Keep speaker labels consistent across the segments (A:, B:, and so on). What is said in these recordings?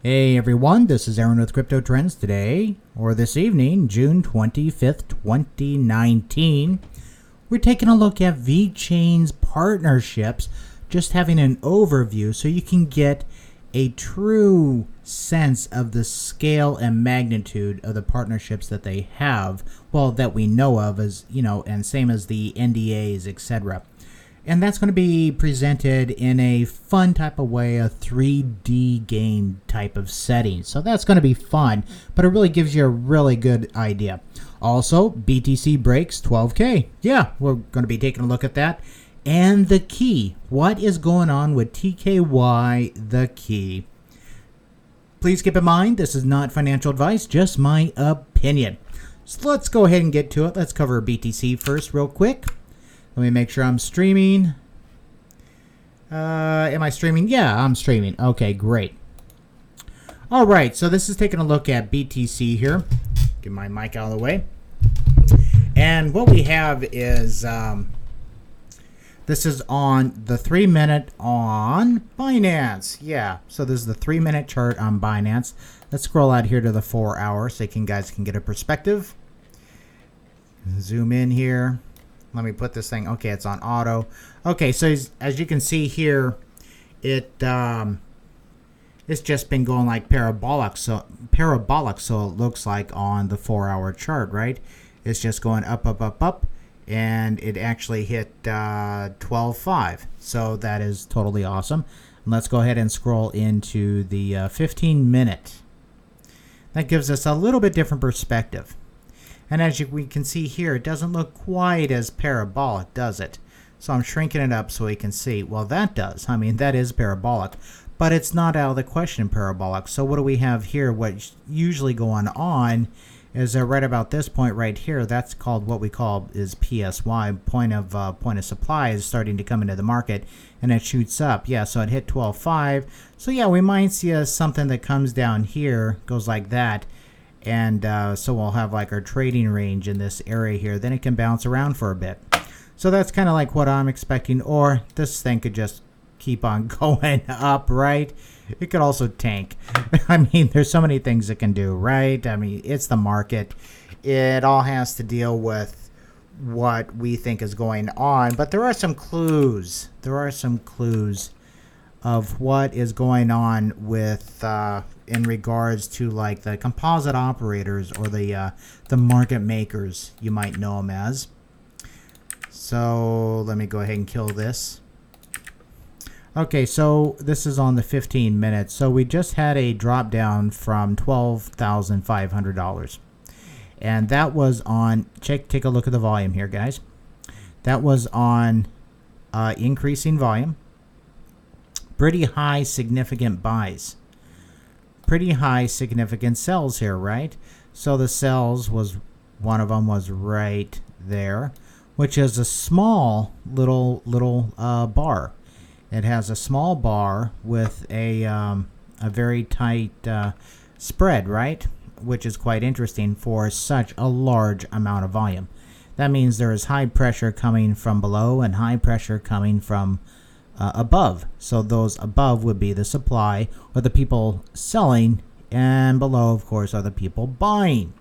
A: Hey everyone, this is Aaron with Crypto Trends today, or this evening, June 25th, 2019. We're taking a look at Vechain's partnerships, just having an overview so you can get a true sense of the scale and magnitude of the partnerships that they have, well, that we know of, as you know, and same as the NDAs, etc. And that's going to be presented in a fun type of way, a 3D game type of setting. So that's going to be fun, but it really gives you a really good idea. Also, BTC breaks 12K. Yeah, we're going to be taking a look at that. And TheKey. What is going on with TKY, TheKey? Please keep in mind, this is not financial advice, just my opinion. So let's go ahead and get to it. Let's cover BTC first real quick. Let me make sure I'm streaming. Am I streaming? Yeah, I'm streaming. Okay, great. All right, so this is taking a look at BTC here. Get my mic out of the way. And what we have is, this is on the 3-minute on Binance. Yeah, so this is the 3-minute chart on Binance. Let's scroll out here to the 4-hour so you guys can get a perspective. Zoom in here. Let me put this thing. Okay, it's on auto. Okay, so as you can see here, it's just been going like parabolic. So it looks like on the 4-hour chart, right? It's just going up, up, up, up, and it actually hit 12.5. So that is totally awesome. And let's go ahead and scroll into the 15-minute. That gives us a little bit different perspective. And as we can see here, it doesn't look quite as parabolic, does it? So I'm shrinking it up so we can see. Well, that does. I mean, that is parabolic. But it's not out of the question parabolic. So what do we have here? What's usually going on is that right about this point right here, that's called what we call is PSY, point of supply, is starting to come into the market, and it shoots up. Yeah, so it hit 12.5. So yeah, we might see something that comes down here, goes like that. And so we'll have like our trading range in this area here. Then it can bounce around for a bit. So that's kind of like what I'm expecting. Or this thing could just keep on going up, right? It could also tank. I mean, there's so many things it can do, right? I mean, it's the market. It all has to deal with what we think is going on. But there are some clues. There are some clues of what is going on with in regards to like the composite operators or the market makers, you might know them as. So let me go ahead and kill this. Okay, so this is on the 15 minutes. So we just had a drop down from $12,500, and that was on take a look at the volume here, guys. That was on increasing volume. Pretty high significant buys, pretty high significant sells here, right? So the sells was, one of them was right there, which is a small little bar. It has a small bar with a very tight spread, right? Which is quite interesting for such a large amount of volume. That means there is high pressure coming from below and high pressure coming from above. So those above would be the supply or the people selling, and below, of course, are the people buying.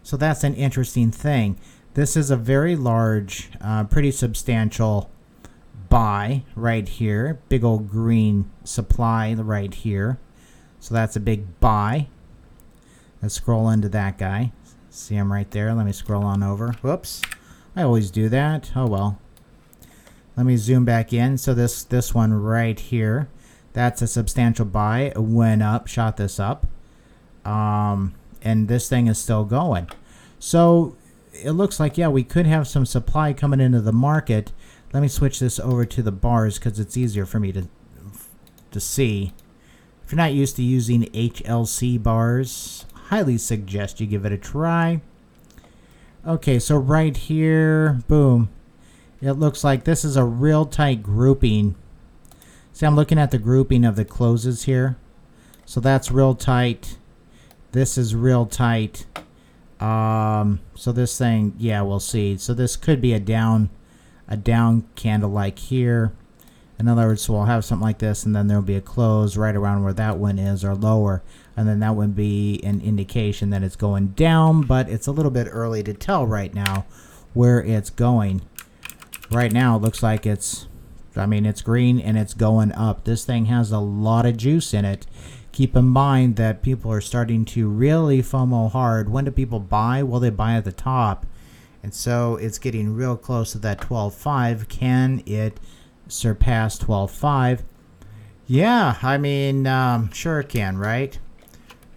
A: So that's an interesting thing. This is a very large, pretty substantial buy right here. Big old green supply right here. So that's a big buy. Let's scroll into that guy. See him right there. Let me scroll on over. Whoops. I always do that. Oh well. Let me zoom back in. So this one right here, that's a substantial buy. It went up, shot this up. And this thing is still going. So it looks like, yeah, we could have some supply coming into the market. Let me switch this over to the bars because it's easier for me to see. If you're not used to using HLC bars, highly suggest you give it a try. Okay, so right here, boom. It looks like this is a real tight grouping. See, I'm looking at the grouping of the closes here. So that's real tight. This is real tight. So this thing, yeah, we'll see. So this could be a down candle like here. In other words, so we'll have something like this, and then there'll be a close right around where that one is or lower, and then that would be an indication that it's going down, but it's a little bit early to tell right now where it's going. Right now it looks like it's green and it's going up. This thing has a lot of juice in it. Keep in mind that people are starting to really FOMO hard. When do people buy? Well, they buy at the top, and so it's getting real close to that 12.5. Can it surpass 12.5? Yeah, I mean, sure it can, right?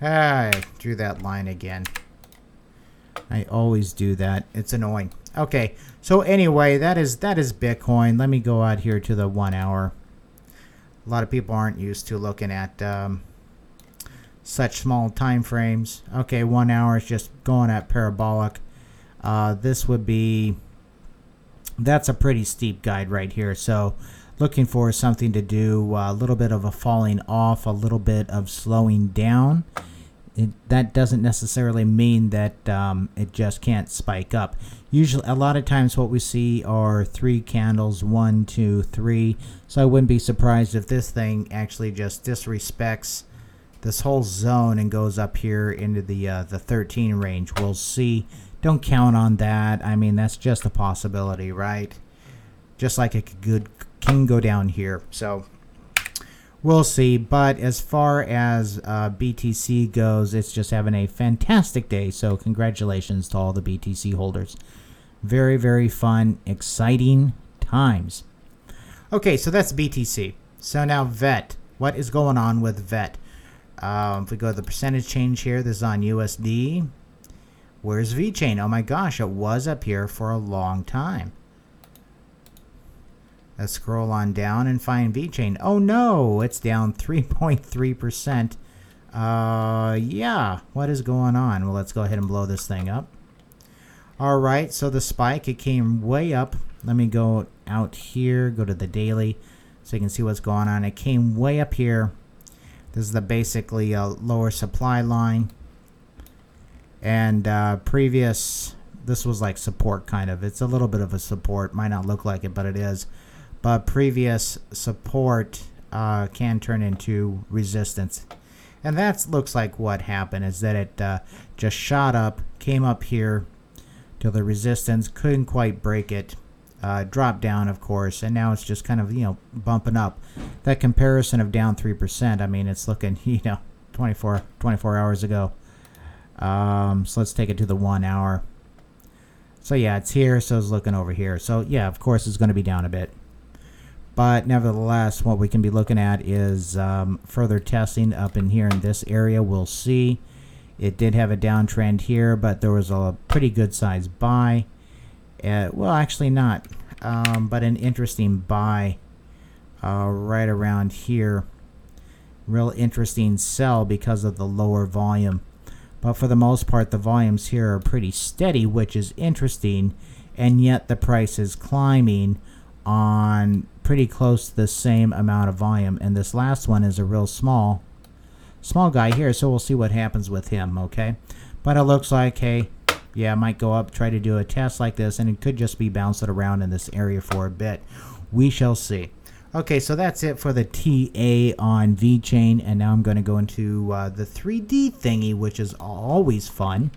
A: I drew that line again. I always do that. It's annoying. Okay, so anyway, that is Bitcoin. Let me go out here to the 1 hour. A lot of people aren't used to looking at such small time frames. Okay, 1 hour is just going at parabolic. This would be, that's a pretty steep guide right here. So looking for something to do a little bit of a falling off, a little bit of slowing down. That doesn't necessarily mean that it just can't spike up. Usually, a lot of times what we see are 3 candles, 1, 2, 3. So I wouldn't be surprised if this thing actually just disrespects this whole zone and goes up here into the 13 range. We'll see. Don't count on that. I mean, that's just a possibility, right? Just like it can go down here. So we'll see. But as far as BTC goes, it's just having a fantastic day. So congratulations to all the BTC holders. Very, very fun, exciting times. Okay, so that's BTC. So now VET. What is going on with VET? If we go to the percentage change here, this is on USD. Where's Vechain? Oh my gosh, it was up here for a long time. Let's scroll on down and find Vechain. Oh no, it's down 3.3%. Yeah, what is going on? Well, let's go ahead and blow this thing up. All right, so the spike, it came way up. Let me go out here, go to the daily, so you can see what's going on. It came way up here. This is the basically a lower supply line. And previous, this was like support kind of. It's a little bit of a support. Might not look like it, but it is. But previous support can turn into resistance. And that looks like what happened is that it just shot up, came up here to the resistance, couldn't quite break it, dropped down, of course, and now it's just kind of, bumping up. That comparison of down 3%, I mean, it's looking, 24 hours ago. So let's take it to the 1 hour. So yeah, it's here, so it's looking over here. So yeah, of course, it's going to be down a bit. But nevertheless, what we can be looking at is further testing up in here in this area. We'll see. It did have a downtrend here, but there was a pretty good size buy. Well, actually not, but an interesting buy right around here. Real interesting sell because of the lower volume. But for the most part, the volumes here are pretty steady, which is interesting. And yet the price is climbing on pretty close to the same amount of volume. And this last one is a real small guy here. So we'll see what happens with him, okay? But it looks like, hey, yeah, it might go up, try to do a test like this. And it could just be bouncing around in this area for a bit. We shall see. Okay, so that's it for the TA on Vechain, and now I'm going to go into the 3D thingy, which is always fun.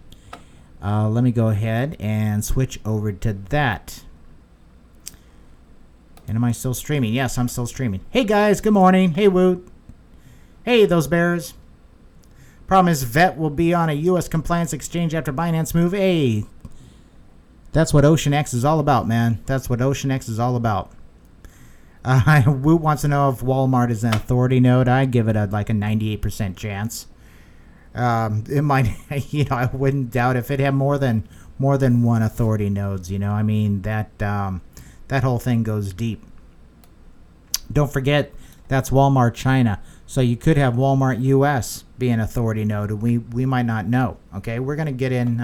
A: Let me go ahead and switch over to that. And am I still streaming? Yes, I'm still streaming. Hey guys, good morning. Hey Woot. Hey those bears. Problem is VET will be on a U.S. compliance exchange after Binance move. Hey, that's what OceanX is all about, man. That's what OceanX is all about. Woot wants to know if Walmart is an authority node. I give it like a 98% chance. It might, I wouldn't doubt if it had more than one authority nodes. I mean that whole thing goes deep. Don't forget that's Walmart China, so you could have Walmart US be an authority node. We might not know. Okay, we're gonna get in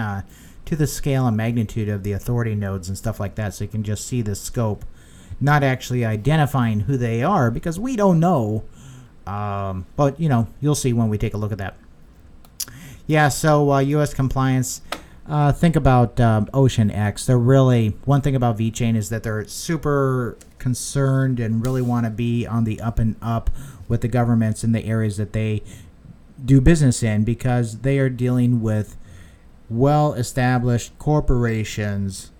A: to the scale and magnitude of the authority nodes and stuff like that, so you can just see the scope. Not actually identifying who they are because we don't know. But, you'll see when we take a look at that. Yeah, so U.S. compliance, think about Ocean X. They're really, one thing about Vechain is that they're super concerned and really want to be on the up and up with the governments in the areas that they do business in, because they are dealing with well-established corporations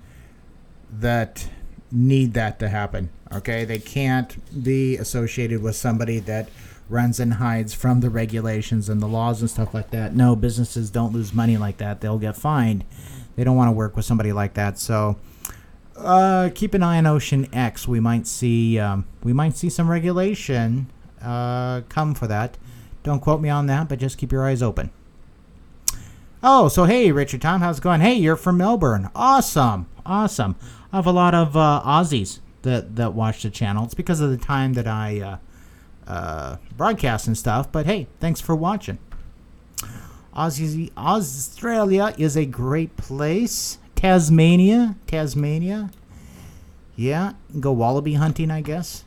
A: that need that to happen. Okay, they can't be associated with somebody that runs and hides from the regulations and the laws and stuff like that. No, businesses don't lose money like that. They'll get fined. They don't want to work with somebody like that. So keep an eye on Ocean X. We might see some regulation come for that. Don't quote me on that, but just keep your eyes open. Oh, so hey, Richard Tom, how's it going? Hey, you're from Melbourne. Awesome. I have a lot of Aussies that watch the channel. It's because of the time that I broadcast and stuff, but hey, thanks for watching. Australia is a great place. Tasmania, yeah, go wallaby hunting, I guess.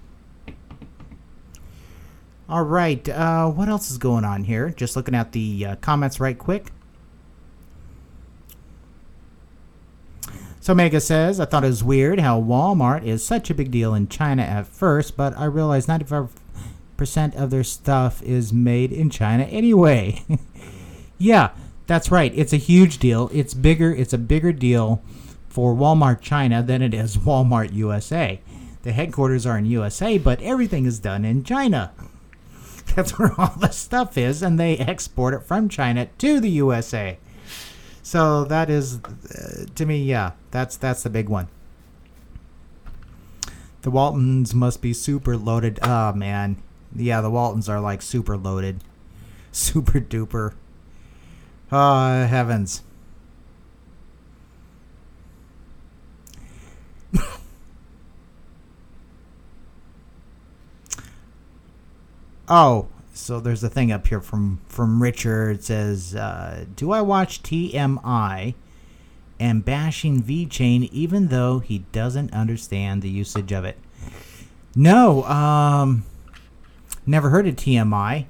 A: All right, what else is going on here? Just looking at the comments right quick. So Mega says, I thought it was weird how Walmart is such a big deal in China at first, but I realized 95% of their stuff is made in China anyway. Yeah, that's right. It's a huge deal. It's a bigger deal for Walmart China than it is Walmart USA. The headquarters are in USA, but everything is done in China. That's where all the stuff is, and they export it from China to the USA. So that is, to me, yeah, that's the big one. The Waltons must be super loaded. Oh, man. Yeah, the Waltons are like super loaded. Super duper. Oh, heavens. Oh, so there's a thing up here from Richard. It says, do I watch TMI and bashing Vechain even though he doesn't understand the usage of it? No, never heard of TMI,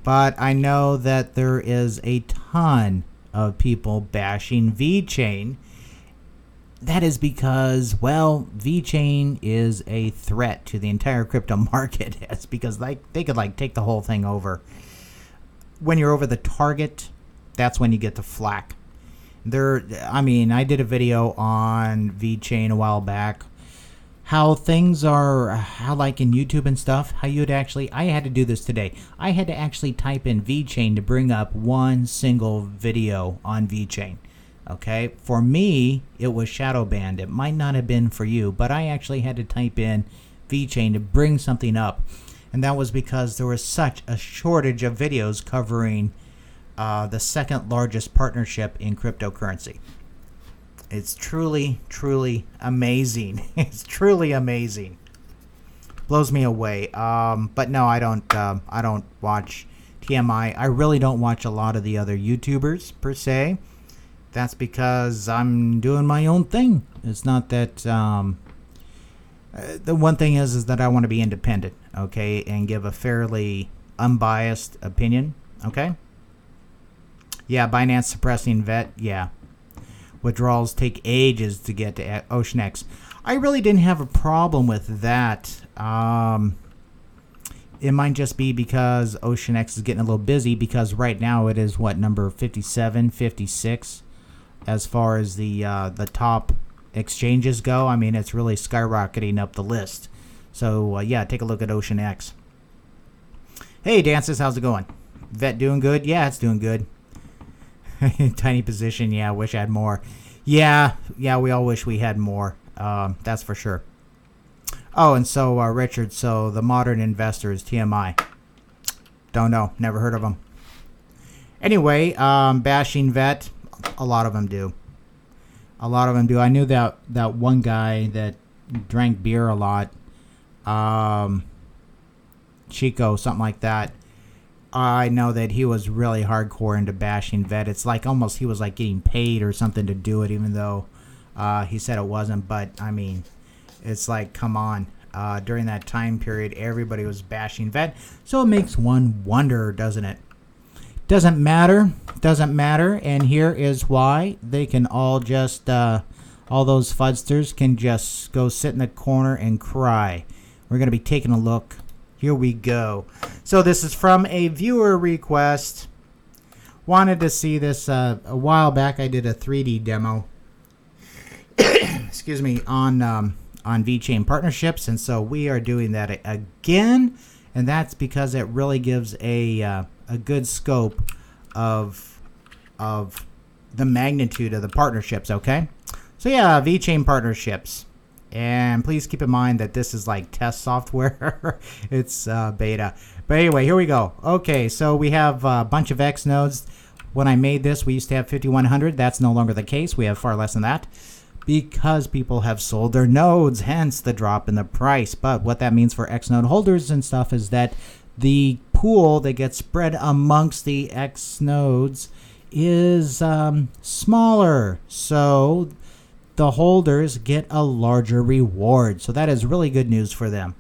A: but I know that there is a ton of people bashing Vechain. That is because, well, Vechain is a threat to the entire crypto market. It's because they could take the whole thing over. When you're over the target, that's when you get the flack. I did a video on Vechain a while back. How things are, how like in YouTube and stuff, how you'd actually, I had to do this today. I had to actually type in Vechain to bring up one single video on Vechain. Okay, for me, it was shadow banned. It might not have been for you, but I actually had to type in Vechain to bring something up. And that was because there was such a shortage of videos covering the second largest partnership in cryptocurrency. It's truly, truly amazing. It's truly amazing. Blows me away. But no, I don't watch TMI. I really don't watch a lot of the other YouTubers per se. That's because I'm doing my own thing. It's not that the one thing is that I want to be independent, okay, and give a fairly unbiased opinion, okay? Yeah, Binance suppressing VET, yeah. Withdrawals take ages to get to Ocean X. I really didn't have a problem with that. It might just be because Ocean X is getting a little busy, because right now it is, what, number 57, 56? As far as the top exchanges go. I mean, it's really skyrocketing up the list. So, yeah, take a look at Ocean X. Hey, Dances, how's it going? Vet doing good? Yeah, it's doing good. Tiny position, yeah, wish I had more. Yeah, we all wish we had more. That's for sure. Oh, and so, Richard, so the modern investor is TMI. Don't know, never heard of them. Anyway, bashing Vet. A lot of them do. I knew that one guy that drank beer a lot, Chico, something like that. I know that he was really hardcore into bashing Vet. It's like almost he was like getting paid or something to do it, even though he said it wasn't. But I mean, it's like, come on. During that time period, everybody was bashing Vet. So it makes one wonder, doesn't it? Doesn't matter. Doesn't matter. And here is why. They can all just, all those fudsters can just go sit in the corner and cry. We're going to be taking a look. Here we go. So this is from a viewer request. Wanted to see this a while back. I did a 3D demo. Excuse me, on Vechain partnerships, and so we are doing that again, and that's because it really gives a good scope of the magnitude of the partnerships. Okay, so yeah, Vechain partnerships, and please keep in mind that this is like test software. It's beta, but anyway, here we go. Okay, so we have a bunch of X nodes. When I made this, we used to have 5,100. That's no longer the case. We have far less than that, because people have sold their nodes, hence the drop in the price. But what that means for X node holders and stuff is that the pool that gets spread amongst the X nodes is smaller, so the holders get a larger reward. So that is really good news for them.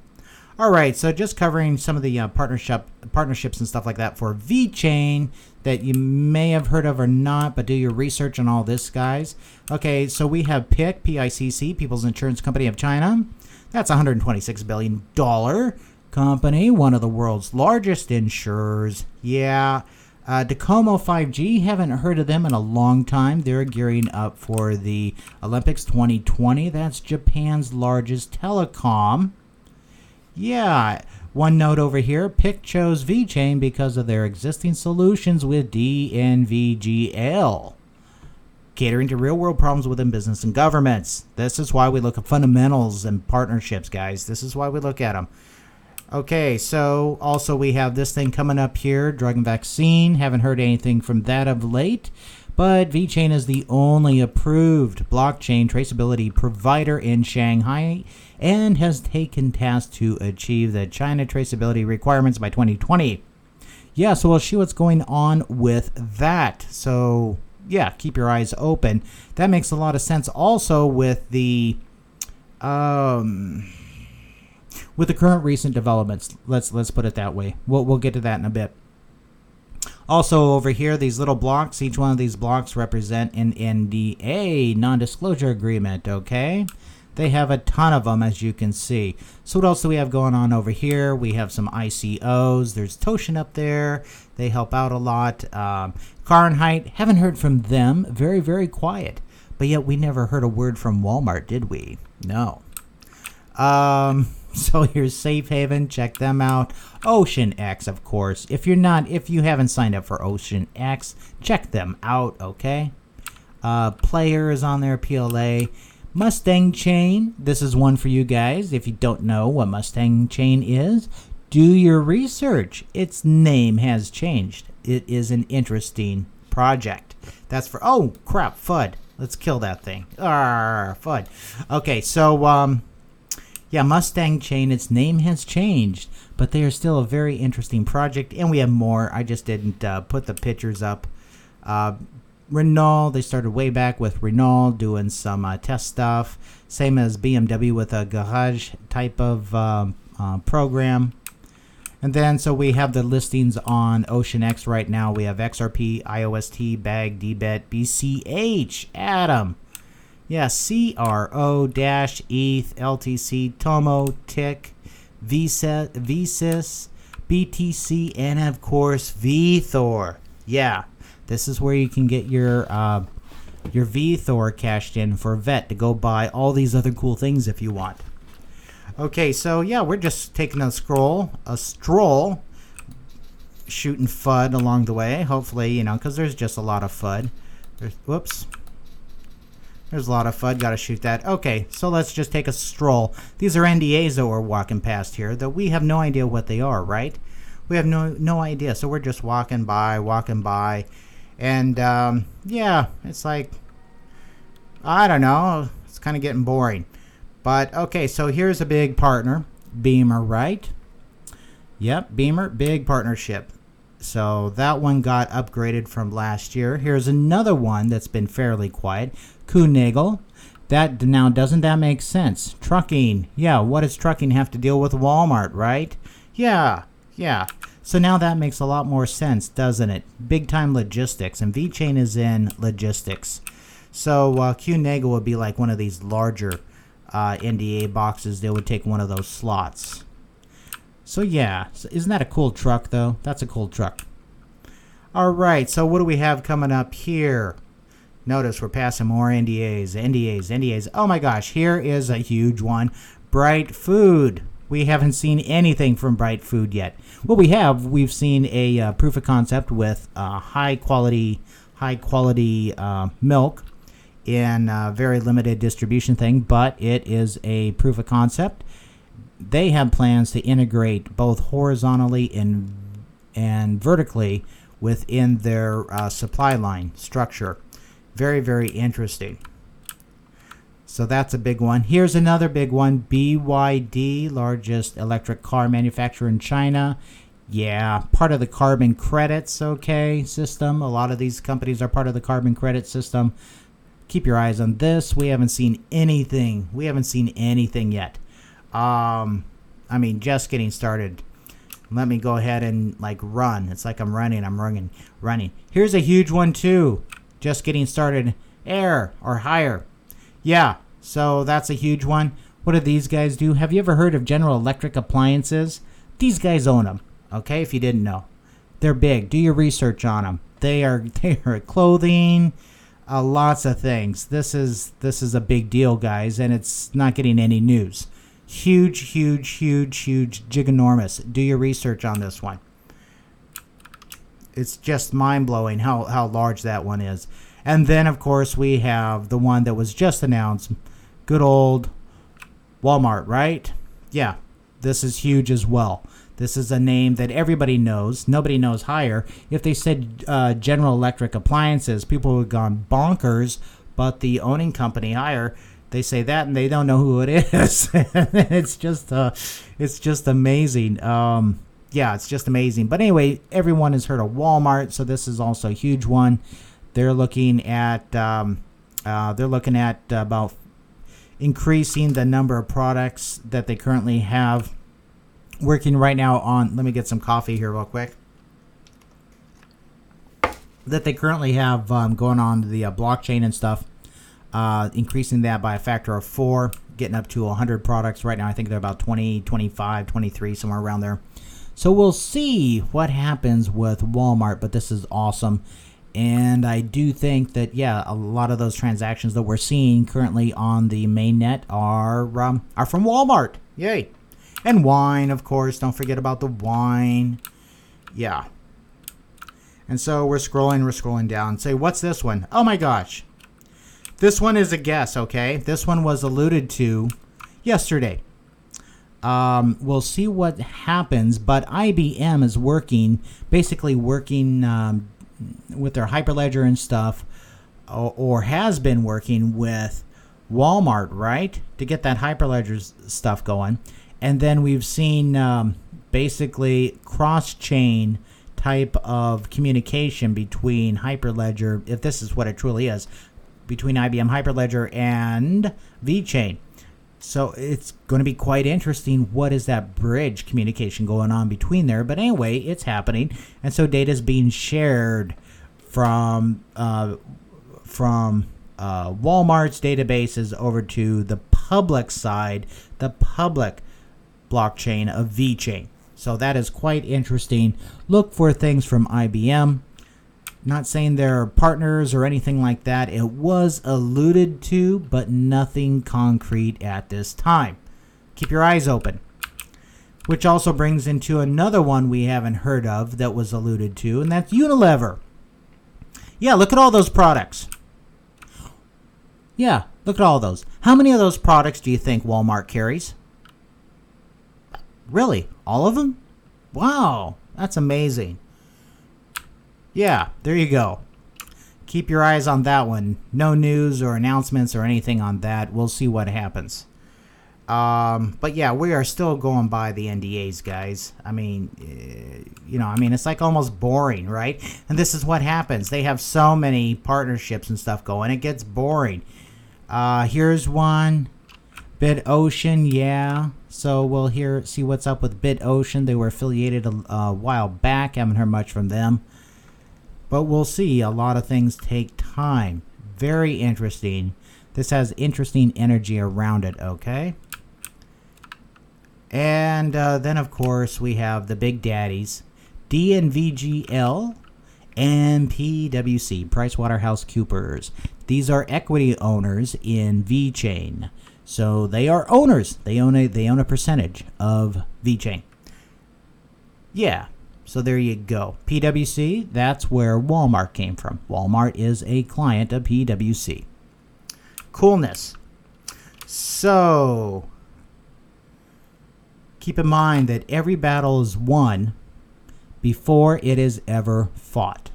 A: All right, so just covering some of the partnerships and stuff like that for Vechain that you may have heard of or not, but do your research on all this, guys. Okay, so we have PIC, P-I-C-C, People's Insurance Company of China. That's a $126 billion company, one of the world's largest insurers. Yeah. Docomo 5G, haven't heard of them in a long time. They're gearing up for the Olympics 2020. That's Japan's largest telecom. Yeah, one note over here, PIC chose Vechain because of their existing solutions with DNVGL, catering to real-world problems within business and governments. This is why we look at fundamentals and partnerships, guys. This is why we look at them. Okay, so also we have this thing coming up here, drug and vaccine. Haven't heard anything from that of late, but Vechain is the only approved blockchain traceability provider in Shanghai and has taken tasks to achieve the China traceability requirements by 2020. Yeah, so we'll see what's going on with that. So yeah, keep your eyes open. That makes a lot of sense also with the current recent developments. Let's put it that way. We'll get to that in a bit. Also over here, these little blocks, each one of these blocks represent an NDA, non-disclosure agreement, okay? They have a ton of them, as you can see. So what else do we have going on over here? We have some ICOs. There's Toshin up there. They help out a lot. Fahrenheit, haven't heard from them. Very, very quiet. But yet we never heard a word from Walmart, did we? No. So here's Safe Haven. Check them out. Ocean X, of course. If you haven't signed up for Ocean X, check them out, okay? Player is on there, PLA. Mustang Chain, this is one for you guys. If you don't know what Mustang Chain is, do your research. Its name has changed. It is an interesting project. That's for, oh crap, FUD. Let's kill that thing. FUD. Okay, so yeah, Mustang Chain, its name has changed, but they are still a very interesting project, and we have more. I just didn't put the pictures up. Renault, they started way back with Renault doing some test stuff. Same as BMW with a garage type of program. And then, so we have the listings on OceanX right now. We have XRP, IOST, BAG, DBET, BCH, Atom. Yeah, CRO, ETH, LTC, Tomo, TIC, VSIS, BTC, and of course, VThor. Yeah. This is where you can get your VThor cashed in for VET to go buy all these other cool things if you want. Okay, so yeah, we're just taking a stroll, shooting FUD along the way. Hopefully, you know, because there's just a lot of FUD. There's a lot of FUD. Got to shoot that. Okay, so let's just take a stroll. These are NDAs that we're walking past here that we have no idea what they are, right? We have no idea. So we're just walking by. And yeah, it's like, I don't know, it's kind of getting boring. But okay, so here's a big partner, Beamer, right? Yep, Beamer, big partnership. So that one got upgraded from last year. Here's another one that's been fairly quiet, Kuhnagel. That now, doesn't that make sense? Trucking, yeah, what does trucking have to deal with Walmart, right? Yeah. So now that makes a lot more sense, doesn't it? Big time logistics, and Vechain is in logistics. So QNEGA would be like one of these larger NDA boxes. They would take one of those slots. So yeah, isn't that a cool truck though? That's a cool truck. All right, so what do we have coming up here? Notice we're passing more NDAs. Oh my gosh, here is a huge one. Bright Food. We haven't seen anything from Bright Food yet. What we've seen a proof of concept with high quality milk in a very limited distribution thing, but it is a proof of concept. They have plans to integrate both horizontally and vertically within their supply line structure. Very, very interesting. So that's a big one. Here's another big one. BYD, largest electric car manufacturer in China. Yeah, part of the carbon credits, okay, system. A lot of these companies are part of the carbon credit system. Keep your eyes on this. We haven't seen anything. We haven't seen anything yet. I mean, just getting started. Let me go ahead and like run. It's like I'm running. Here's a huge one too. Just getting started. Air or higher. Yeah, so that's a huge one. What do these guys do? Have you ever heard of General Electric Appliances? These guys own them. Okay, if you didn't know, they're big. Do your research on them. They are clothing, lots of things. This is a big deal, guys, and it's not getting any news. Huge, giganormous. Do your research on this one. It's just mind-blowing how large that one is. And then, of course, we have the one that was just announced. Good old Walmart, right? Yeah, this is huge as well. This is a name that everybody knows. Nobody knows higher. If they said General Electric Appliances, people would have gone bonkers. But the owning company higher, they say that and they don't know who it is. it's just amazing. Yeah, it's just amazing. But anyway, everyone has heard of Walmart, so this is also a huge one. They're looking at about increasing the number of products that they currently have. Working right now on, let me get some coffee here real quick. That they currently have going on the blockchain and stuff. Increasing that by a factor of 4, getting up to 100 products. Right now, I think they're about 20, 25, 23, somewhere around there. So we'll see what happens with Walmart, but this is awesome. And I do think that, yeah, a lot of those transactions that we're seeing currently on the mainnet are from Walmart. Yay. And wine, of course. Don't forget about the wine. Yeah. And so we're scrolling down. Say, what's this one? Oh my gosh. This one is a guess, okay? This one was alluded to yesterday. We'll see what happens, but IBM is basically working with their Hyperledger and stuff, or has been working with Walmart, right? To get that Hyperledger stuff going. And then we've seen basically cross-chain type of communication between Hyperledger, if this is what it truly is, between IBM Hyperledger and Vechain. So it's going to be quite interesting. What is that bridge communication going on between there? But anyway, it's happening. And so data is being shared from Walmart's databases over to the public side, the public blockchain of Vechain. So that is quite interesting. Look for things from IBM. Not saying they're partners or anything like that. It was alluded to, but nothing concrete at this time. Keep your eyes open. Which also brings into another one we haven't heard of that was alluded to, and that's Unilever. Yeah, look at all those products. Yeah, look at all those. How many of those products do you think Walmart carries? Really? All of them? Wow, that's amazing. Yeah, there you go. Keep your eyes on that one. No news or announcements or anything on that. We'll see what happens. But yeah, we are still going by the NDAs, guys. I mean, it's like almost boring, right? And this is what happens. They have so many partnerships and stuff going. It gets boring. Here's one. BitOcean, yeah. So we'll see what's up with BitOcean. They were affiliated a while back. Haven't heard much from them. But we'll see. A lot of things take time. Very interesting. This has interesting energy around it, okay? And then, of course, we have the big daddies. DNVGL and PwC, PricewaterhouseCoopers. These are equity owners in Vechain. So they are owners. They own a percentage of Vechain. Yeah. So there you go. PwC, that's where Walmart came from. Walmart is a client of PwC. Coolness. So keep in mind that every battle is won before it is ever fought.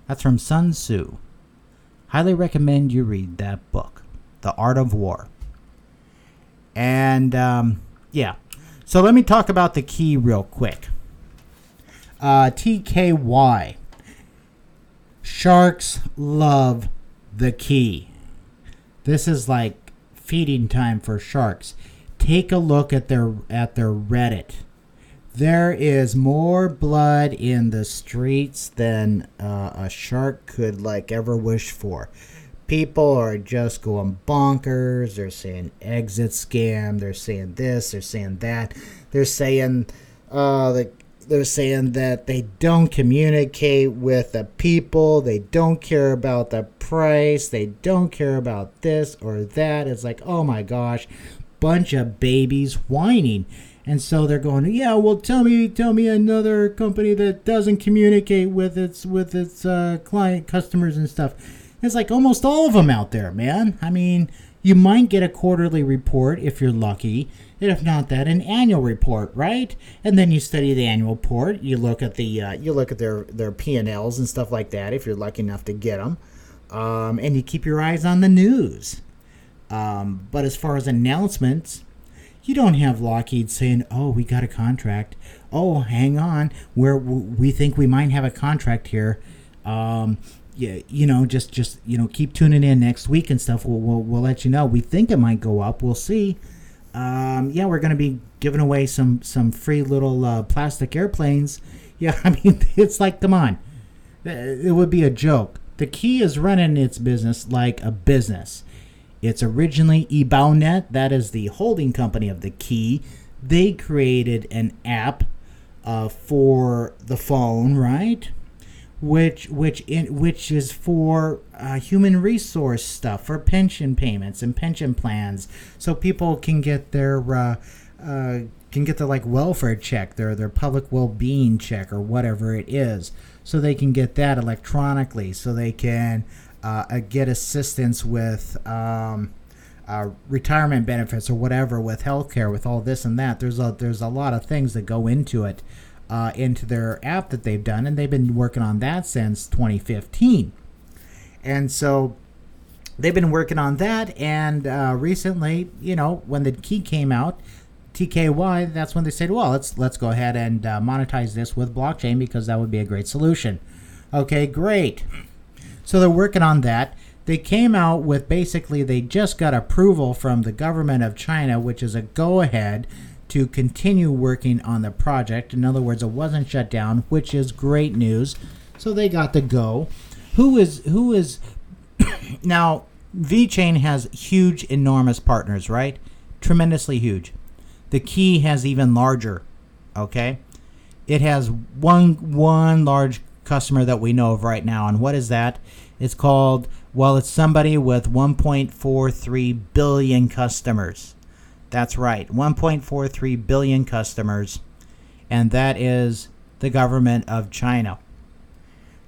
A: That's from Sun Tzu. Highly recommend you read that book, The Art of War. And yeah. So let me talk about TheKey real quick. TKY. Sharks love TheKey. This is like feeding time for sharks. Take a look at their Reddit. There is more blood in the streets than a shark could ever wish for. People are just going bonkers. They're saying exit scam. They're saying this. They're saying that. They're saying that they don't communicate with the people. They don't care about the price. They don't care about this or that. It's like, oh my gosh, bunch of babies whining. And so they're going, yeah, well, tell me another company that doesn't communicate with its client customers and stuff. It's like almost all of them out there, man. I mean, you might get a quarterly report if you're lucky. If not that, an annual report, right? And then you study the annual report. You look at their P&Ls and stuff like that if you're lucky enough to get them. And you keep your eyes on the news. But as far as announcements, you don't have Lockheed saying, "Oh, we got a contract. Oh, hang on, we think we might have a contract here. Yeah, just keep tuning in next week and stuff. We'll let you know. We think it might go up. We'll see. Yeah, we're gonna be giving away some free little plastic airplanes. Yeah, I mean, it's like, come on, it would be a joke. TheKey is running its business like a business. It's originally eBownet. That is the holding company of TheKey. They created an app for the phone, right? Which is for human resource stuff, for pension payments and pension plans, so people can get their welfare check, their public well-being check or whatever it is, so they can get that electronically, so they can get assistance with retirement benefits or whatever, with healthcare, with all this and that. There's a lot of things that go into it. Into their app that they've done, and they've been working on that since 2015. And so they've been working on that, and recently, when the key came out, TKY, that's when they said, well, let's go ahead and monetize this with blockchain, because that would be a great solution. Okay, great. So they're working on that. They came out with, basically, they just got approval from the government of China, which is a go-ahead to continue working on the project. In other words, it wasn't shut down, which is great news. So they got the go. Who is now, Vechain has huge, enormous partners, right? Tremendously huge. TheKey has even larger, okay? It has one large customer that we know of right now, and what is that? It's called, well, it's somebody with 1.43 billion customers. That's right, 1.43 billion customers, and that is the government of China.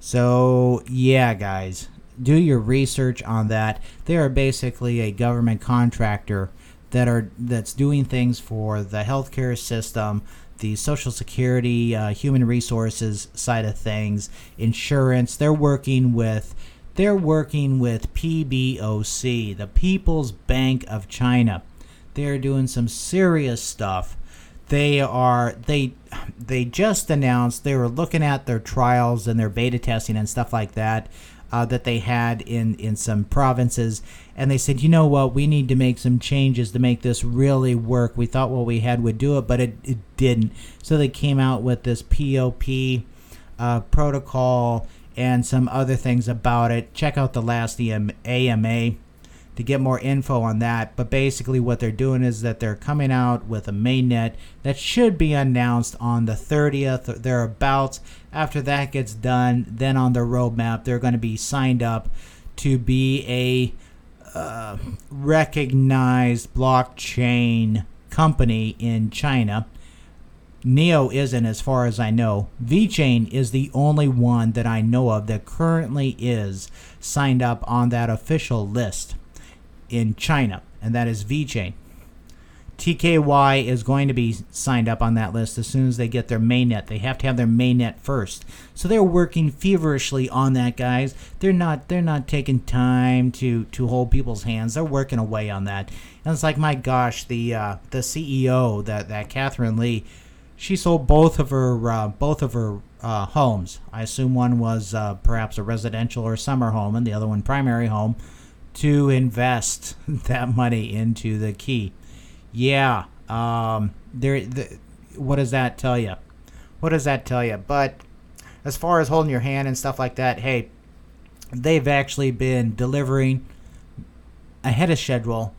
A: So, yeah, guys, do your research on that. They are basically a government contractor that's doing things for the healthcare system, the Social Security, human resources side of things, insurance. They're working with PBOC, the People's Bank of China. They're doing some serious stuff. They just announced they were looking at their trials and their beta testing and stuff like that. that they had in some provinces, and they said, you know what, we need to make some changes to make this really work. We thought what we had would do it, but it didn't. So they came out with this POP protocol and some other things about it. Check out the last AMA to get more info on that. But basically what they're doing is that they're coming out with a mainnet that should be announced on the 30th or thereabouts. After that gets done, then on the roadmap, they're going to be signed up to be a recognized blockchain company in China. Neo isn't, as far as I know. Vechain is the only one that I know of that currently is signed up on that official list in China, and that is Vechain. TKY is going to be signed up on that list as soon as they get their mainnet. They have to have their mainnet first, so they're working feverishly on that, guys. They're not taking time to hold people's hands. They're working away on that, and it's like, my gosh, the CEO, that Catherine Lee, she sold both of her homes. I assume one was perhaps a residential or summer home, and the other one primary home, to invest that money into TheKey. Yeah, what does that tell you? What does that tell you? But as far as holding your hand and stuff like that, hey, they've actually been delivering ahead of schedule,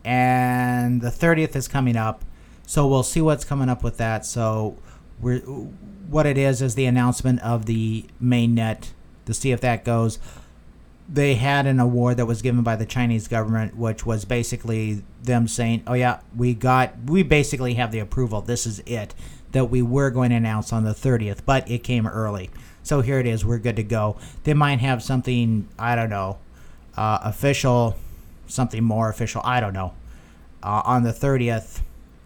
A: and the 30th is coming up, so we'll see what's coming up with that. So what it is the announcement of the mainnet to see if that goes. They had an award that was given by the Chinese government, which was basically them saying, oh yeah, we basically have the approval. This is it, that we were going to announce on the 30th, but it came early. So here it is. We're good to go. They might have something, I don't know, official, something more official, I don't know, on the 30th,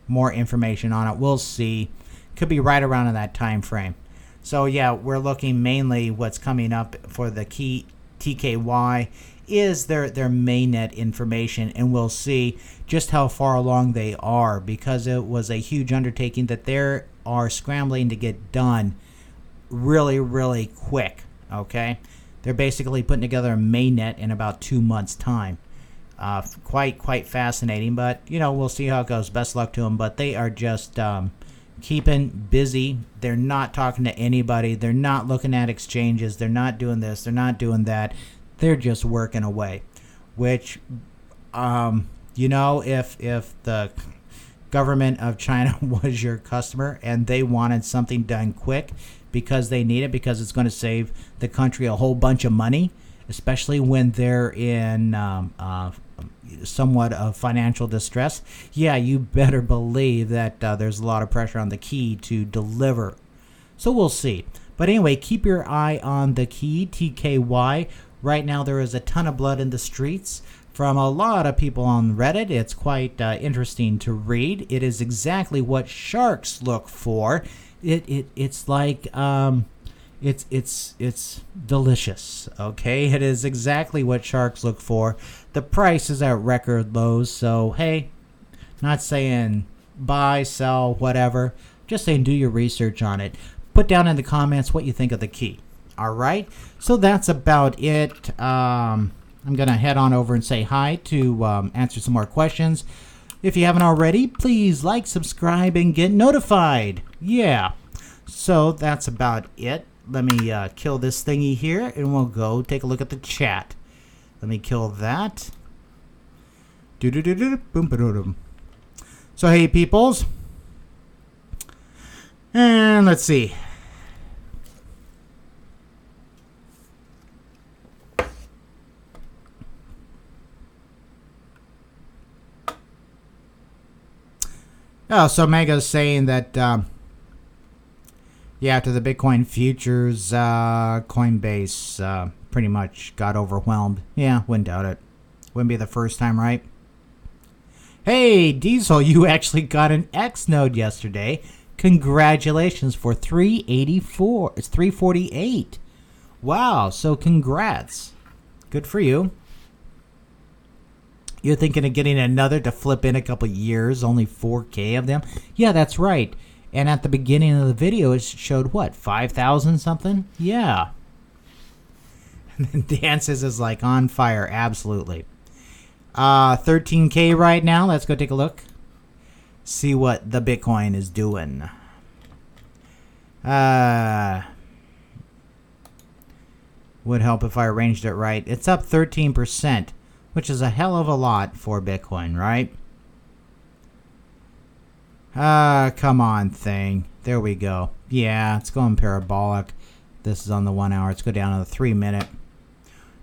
A: more information on it. We'll see. Could be right around in that time frame. So yeah, we're looking mainly what's coming up for the key TKY is their mainnet information, and we'll see just how far along they are, because it was a huge undertaking that they are scrambling to get done really, really quick. Okay, they're basically putting together a mainnet in about 2 months' time. Quite fascinating, but we'll see how it goes. Best luck to them, but they are just keeping busy. They're not talking to anybody. They're not looking at exchanges. They're not doing this. They're not doing that. They're just working away, which if the government of China was your customer and they wanted something done quick because they need it, because it's going to save the country a whole bunch of money, especially when they're in somewhat of financial distress, yeah, you better believe that there's a lot of pressure on TheKey to deliver. So we'll see. But anyway, keep your eye on TheKey, TKY. Right now there is a ton of blood in the streets from a lot of people on Reddit. It's quite interesting to read. It is exactly what sharks look for. It's like it's delicious. Okay, it is exactly what sharks look for. The price is at record lows, so hey, not saying buy, sell, whatever, just saying do your research on it. Put down in the comments what you think of TheKey. All right, so that's about it. I'm gonna head on over and say hi to answer some more questions. If you haven't already, please like, subscribe, and get notified. Yeah, so that's about it. Let me kill this thingy here, and we'll go take a look at the chat. Let me kill that. Boom. So hey, peoples, and let's see. Oh, so Mega's saying that. Yeah, after the Bitcoin futures, Coinbase pretty much got overwhelmed. Yeah, wouldn't doubt it. Wouldn't be the first time, right? Hey, Diesel, you actually got an X node yesterday. Congratulations for 384. It's 348. Wow, so congrats. Good for you. You're thinking of getting another to flip in a couple years, only 4K of them? Yeah, that's right. And at the beginning of the video, it showed what, 5,000 something? Yeah. Dances is like on fire. Absolutely. 13K right now. Let's go take a look. See what the Bitcoin is doing. Would help if I arranged it right. It's up 13%, which is a hell of a lot for Bitcoin, right? Come on, thing. There we go. Yeah, it's going parabolic. This is on the 1 hour. Let's go down to the 3 minute.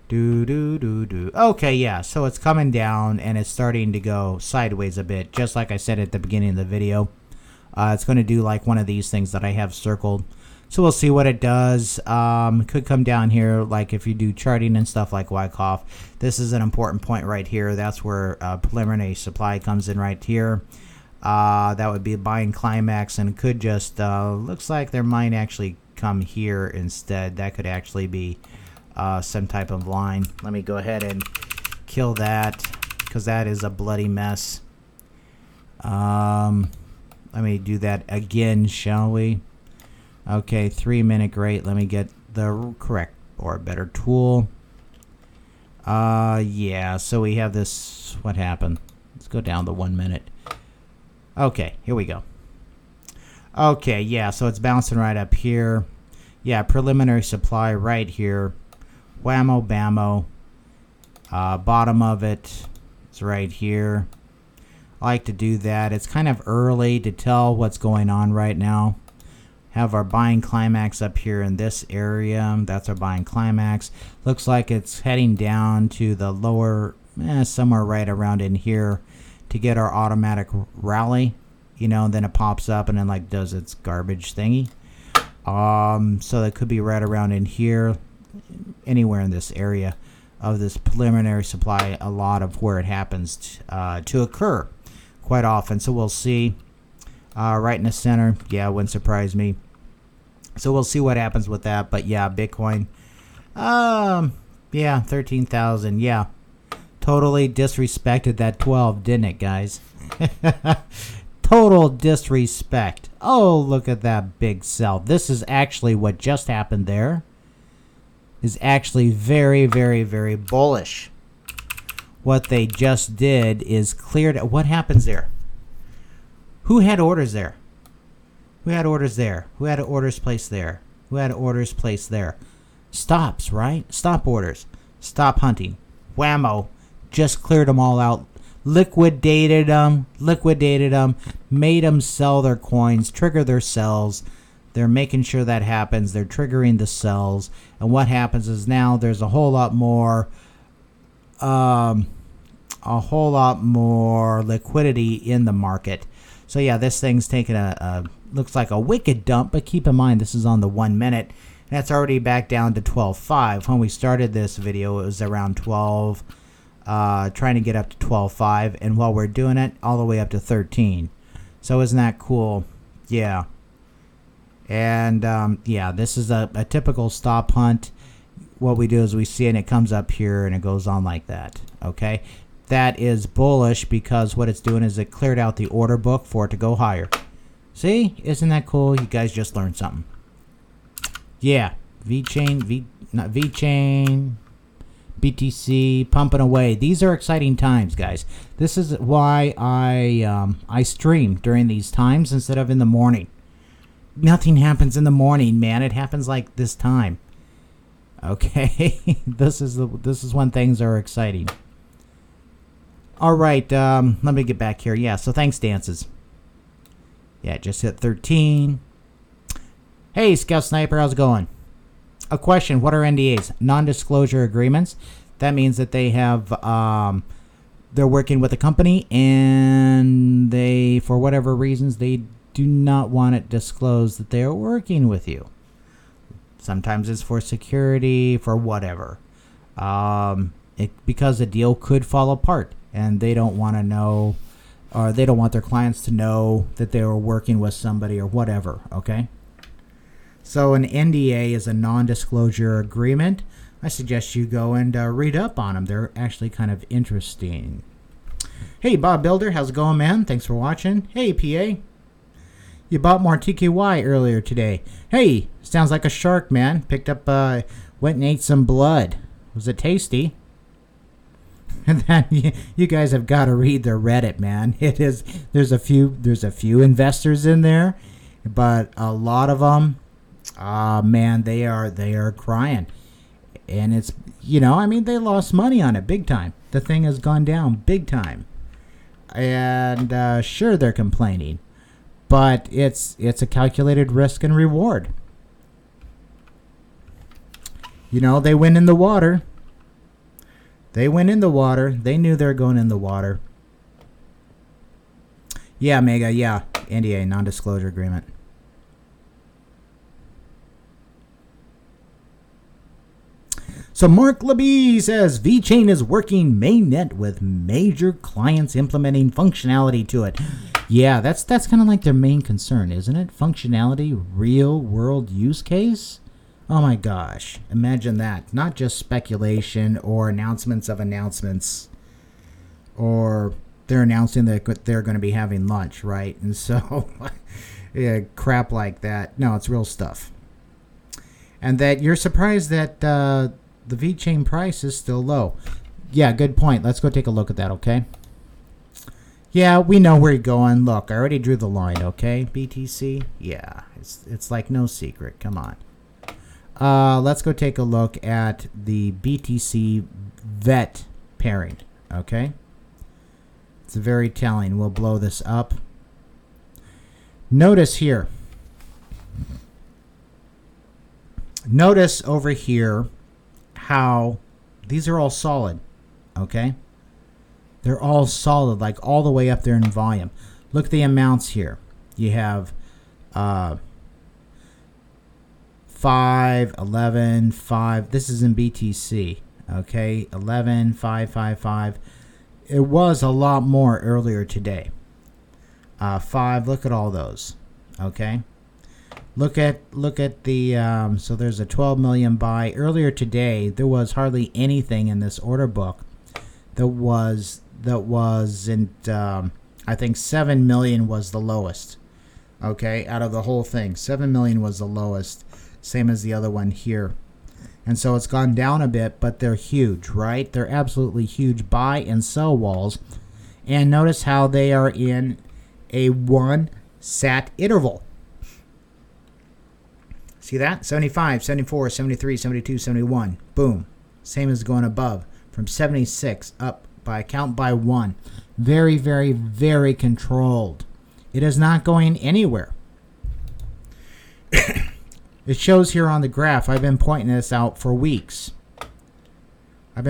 A: Okay, yeah, so it's coming down and it's starting to go sideways a bit, just like I said at the beginning of the video. It's going to do like one of these things that I have circled. So we'll see what it does. It could come down here, like if you do charting and stuff like Wyckoff. This is an important point right here. That's where preliminary supply comes in right here. That would be a buying climax, and it could just, looks like there might actually come here instead. That could actually be some type of line. Let me go ahead and kill that, because that is a bloody mess. Let me do that again, shall we? Okay, 3 minute, great. Let me get the correct or better tool. Yeah, so we have this, what happened? Let's go down to 1 minute. Okay, here we go. Okay, yeah, so it's bouncing right up here. Yeah, preliminary supply right here. Whammo bammo. Bottom of it is right here. I like to do that. It's kind of early to tell what's going on right now. Have our buying climax up here in this area. That's our buying climax. Looks like it's heading down to the lower, somewhere right around in here to get our automatic rally. You know, and then it pops up and then like does its garbage thingy. So that could be right around in here, anywhere in this area of this preliminary supply, a lot of where it happens to occur quite often. So we'll see. Right in the center, yeah, wouldn't surprise me. So we'll see what happens with that. But yeah, Bitcoin, yeah, 13,000. Yeah, totally disrespected that 12, didn't it, guys? Total disrespect. Oh, look at that big sell. This is actually what just happened there. Is actually very, very, very bullish. What they just did is cleared. What happens there? Who had orders there? Who had orders there? Who had orders placed there? Who had orders placed there? Stops, right? Stop orders. Stop hunting. Whammo. Just cleared them all out. Liquidated them. Made them sell their coins. Trigger their sells. They're making sure that happens. They're triggering the sells. And what happens is now there's a whole lot more liquidity in the market. So yeah, this thing's taking looks like a wicked dump, but keep in mind this is on the 1 minute. And that's already back down to 12.5. When we started this video, it was around 12, trying to get up to 12.5, and while we're doing it, all the way up to 13. So isn't that cool? Yeah. And yeah, this is a typical stop hunt. What we do is we see it and it comes up here and it goes on like that. Okay. That is bullish because what it's doing is it cleared out the order book for it to go higher. See? Isn't that cool? You guys just learned something. Yeah. Vechain, BTC, pumping away. These are exciting times, guys. This is why I stream during these times instead of in the morning. Nothing happens in the morning, man. It happens like this time. Okay? This is when things are exciting. All right, let me get back here. Yeah, so thanks, Dances. Yeah, just hit 13. Hey, Scout Sniper, how's it going? A question, what are NDAs? Non-disclosure agreements. That means that they have, they're working with a company and they, for whatever reasons, they do not want it disclosed that they are working with you. Sometimes it's for security, for whatever. Because the deal could fall apart. And they don't want to know, or they don't want their clients to know that they were working with somebody or whatever, okay? So an NDA is a non-disclosure agreement. I suggest you go and read up on them. They're actually kind of interesting. Hey, Bob Builder, how's it going, man? Thanks for watching. Hey, PA. You bought more TKY earlier today. Hey, sounds like a shark, man. Picked up, went and ate some blood. Was it tasty? And then you guys have got to read their Reddit, man. It is there's a few investors in there, but a lot of them, man, they are crying. And it's, I mean, they lost money on it big time. The thing has gone down big time. And sure, they're complaining, but it's a calculated risk and reward. They went in the water. They went in the water. They knew they were going in the water. Yeah, Mega, yeah. NDA, non-disclosure agreement. So Mark Labie says Vechain is working mainnet with major clients implementing functionality to it. Yeah, that's kind of like their main concern, isn't it? Functionality, real world use case. Oh my gosh, imagine that. Not just speculation or announcements of announcements, or they're announcing that they're going to be having lunch, right? And so, yeah, crap like that. No, it's real stuff. And that you're surprised that the Vechain price is still low. Yeah, good point. Let's go take a look at that, okay? Yeah, we know where you're going. Look, I already drew the line, okay? BTC? Yeah, it's like no secret. Come on. Let's go take a look at the BTC VET pairing, okay? It's very telling. We'll blow this up. Notice here. Notice over here how these are all solid, okay? They're all solid, like all the way up there in volume. Look at the amounts here. You have 5, 11, 5. This is in BTC, okay? 11, 5, 5, 5. It was a lot more earlier today. 5, look at all those, okay? Look at the, so there's a 12 million buy. Earlier today, there was hardly anything in this order book that wasn't, I think 7 million was the lowest, okay? Out of the whole thing, 7 million was the lowest. Same as the other one here. And so it's gone down a bit, but they're huge, right? They're absolutely huge buy and sell walls. And notice how they are in a 1 sat interval. See that? 75, 74, 73, 72, 71. Boom. Same as going above. From 76 up by count by 1. Very, very, very controlled. It is not going anywhere. It shows here on the graph. I've been pointing this out for weeks. I'm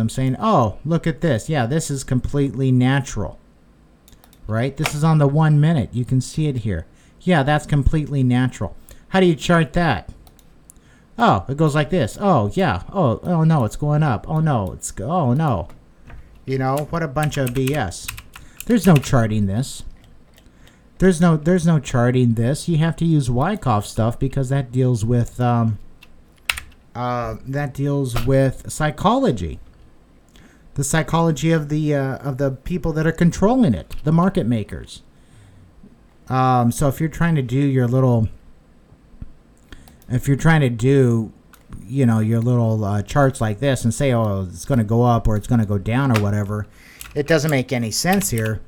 A: saying, oh, look at this. Yeah, this is completely natural. Right? This is on the 1 minute. You can see it here. Yeah, that's completely natural. How do you chart that? Oh, it goes like this. Oh, yeah. Oh no, it's going up. Oh no, oh no. What a bunch of BS. There's no charting this. There's no charting this. You have to use Wyckoff stuff because that deals with psychology. The psychology of the people that are controlling it, the market makers. So if you're trying to do your little your little charts like this and say, oh, it's going to go up or it's going to go down or whatever, it doesn't make any sense here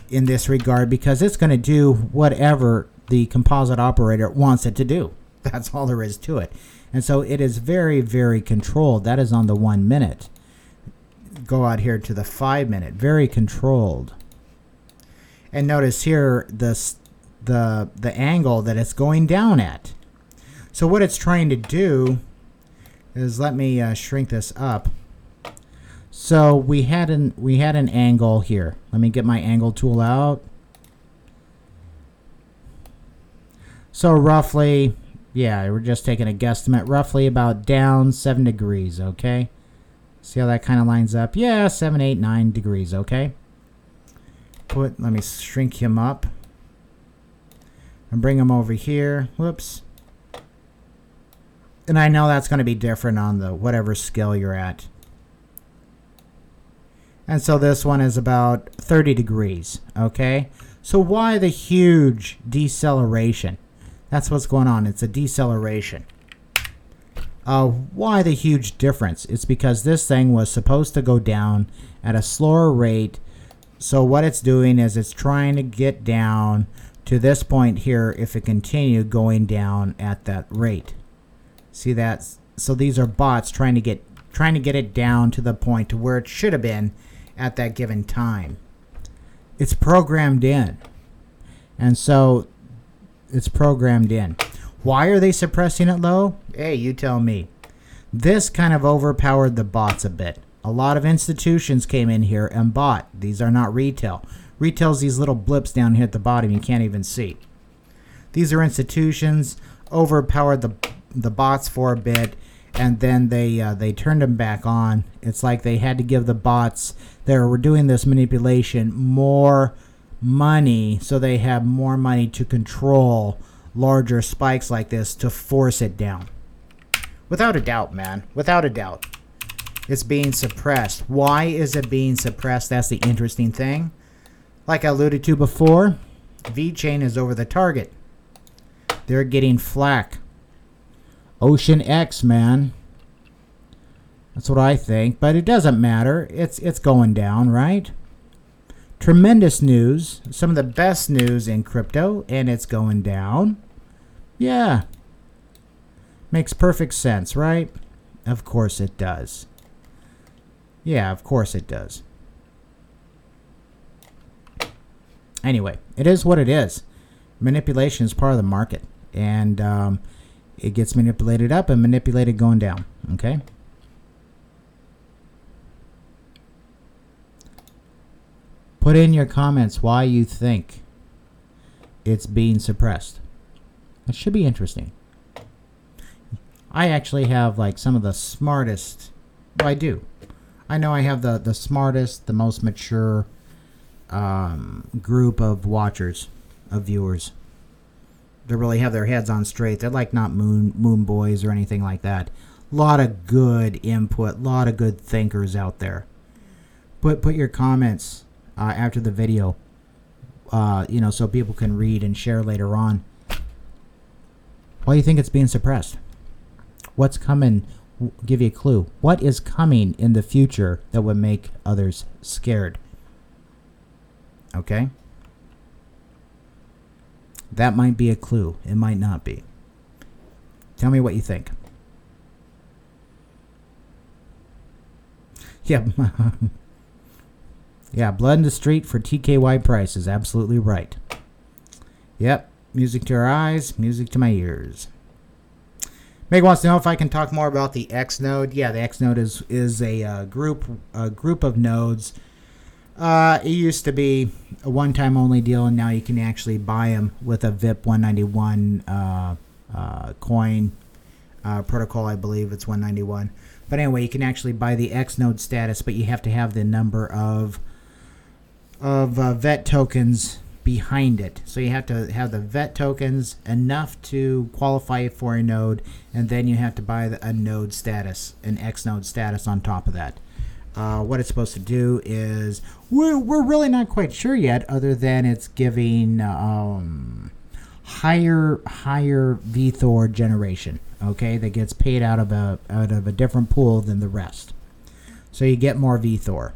A: in this regard, because it's going to do whatever the composite operator wants it to do. That's all there is to it. And so it is very, very controlled. That is on the 1 minute. Go out here to the 5 minute. Very controlled. And notice here the angle that it's going down at. So what it's trying to do is, let me shrink this up. So we had an angle here. Let me get my angle tool out. So roughly, yeah, we're just taking a guesstimate, roughly about down 7 degrees, okay? See how that kind of lines up? Yeah, 7, 8, 9 degrees, okay? Let me shrink him up and bring him over here. Whoops. And I know that's going to be different on the whatever scale you're at. And so this one is about 30 degrees, okay? So why the huge deceleration? That's what's going on. It's a deceleration. Why the huge difference? It's because this thing was supposed to go down at a slower rate. So what it's doing is it's trying to get down to this point here if it continued going down at that rate. See that? So these are bots trying to get it down to the point to where it should have been at that given time. It's programmed in. And so it's programmed in. Why are they suppressing it low? Hey, you tell me. This kind of overpowered the bots a bit. A lot of institutions came in here and bought. These are not retail. Retail's these little blips down here at the bottom you can't even see. These are institutions, overpowered the bots for a bit, and then they turned them back on. It's like they had to give the bots that were doing this manipulation more money, so they have more money to control larger spikes like this to force it down. Without a doubt, man. Without a doubt. It's being suppressed. Why is it being suppressed? That's the interesting thing. Like I alluded to before, Vechain is over the target. They're getting flack. Ocean X, man. That's what I think. But it doesn't matter. It's going down, right? Tremendous news. Some of the best news in crypto. And it's going down. Yeah. Makes perfect sense, right? Of course it does. Yeah, of course it does. Anyway, it is what it is. Manipulation is part of the market. And it gets manipulated up and manipulated going down. Okay? Put in your comments why you think it's being suppressed. It should be interesting. I actually have like some of the smartest. Well, I do. I know I have the smartest, the most mature group of watchers, of viewers. They really have their heads on straight. They're like not moon boys or anything like that. A lot of good input, a lot of good thinkers out there. Put your comments after the video, so people can read and share later on. Why do you think it's being suppressed? What's coming? Give you a clue. What is coming in the future that would make others scared? Okay? That might be a clue. It might not be. Tell me what you think. Yeah. Yeah, blood in the street for TKY prices. Absolutely right. Yep. Music to our eyes, music to my ears. Meg wants to know if I can talk more about the X node. Yeah, the X node is a group of nodes. It used to be a one-time only deal, and now you can actually buy them with a VIP 191 coin protocol. I believe it's 191. But anyway, you can actually buy the X node status, but you have to have the number of VET tokens behind it. So you have to have the VET tokens enough to qualify for a node, and then you have to buy a node status, an X node status on top of that. What it's supposed to do is we're really not quite sure yet, other than it's giving higher VThor generation. Okay, that gets paid out of a different pool than the rest. So you get more VThor.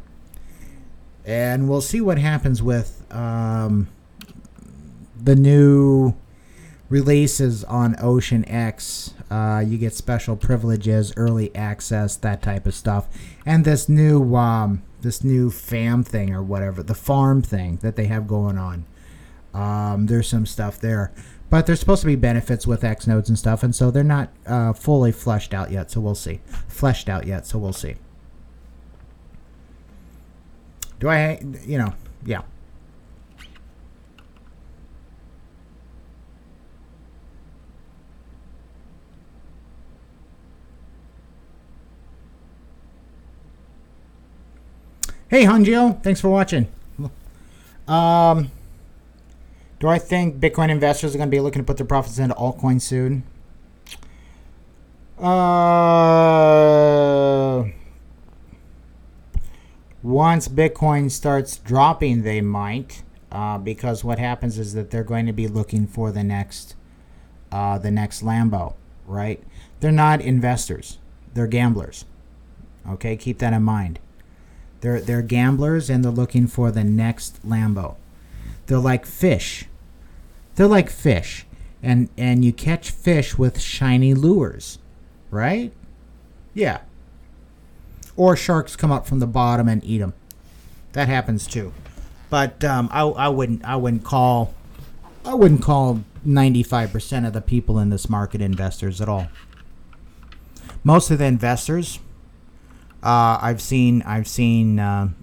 A: And we'll see what happens with the new releases on Ocean X. You get special privileges, early access, that type of stuff. And this new FAM thing or whatever, the farm thing that they have going on. There's some stuff there. But there's supposed to be benefits with X nodes and stuff, and so they're not fully fleshed out yet, so we'll see. Do I, yeah. Hey, Hunjo, thanks for watching. Do I think Bitcoin investors are going to be looking to put their profits into altcoin soon? Once Bitcoin starts dropping, they might, because what happens is that they're going to be looking for the next Lambo, right? They're not investors. They're gamblers. Okay, keep that in mind. They're gamblers, and they're looking for the next Lambo. They're like fish. They're like fish. And you catch fish with shiny lures, right? Yeah. Or sharks come up from the bottom and eat them. That happens too. But I wouldn't call 95% of the people in this market investors at all. Most of the investors, I've seen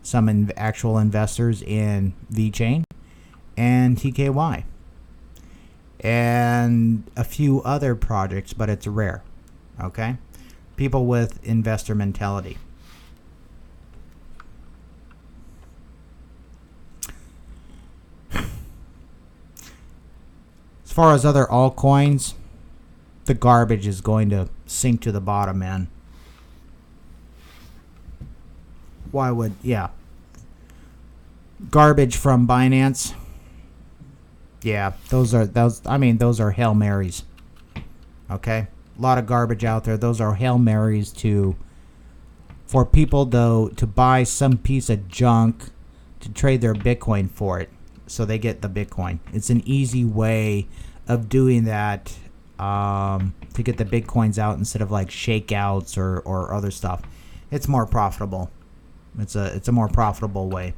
A: some actual investors in Vechain and TKY and a few other projects, but it's rare. Okay, people with investor mentality. As far as other altcoins, the garbage is going to sink to the bottom, man. Why would, yeah. Garbage from Binance. Yeah, those are Hail Marys. Okay? A lot of garbage out there. Those are Hail Marys for people though to buy some piece of junk to trade their Bitcoin for it. So they get the Bitcoin. It's an easy way of doing that to get the Bitcoins out instead of like shakeouts or other stuff. It's more profitable. It's a more profitable way.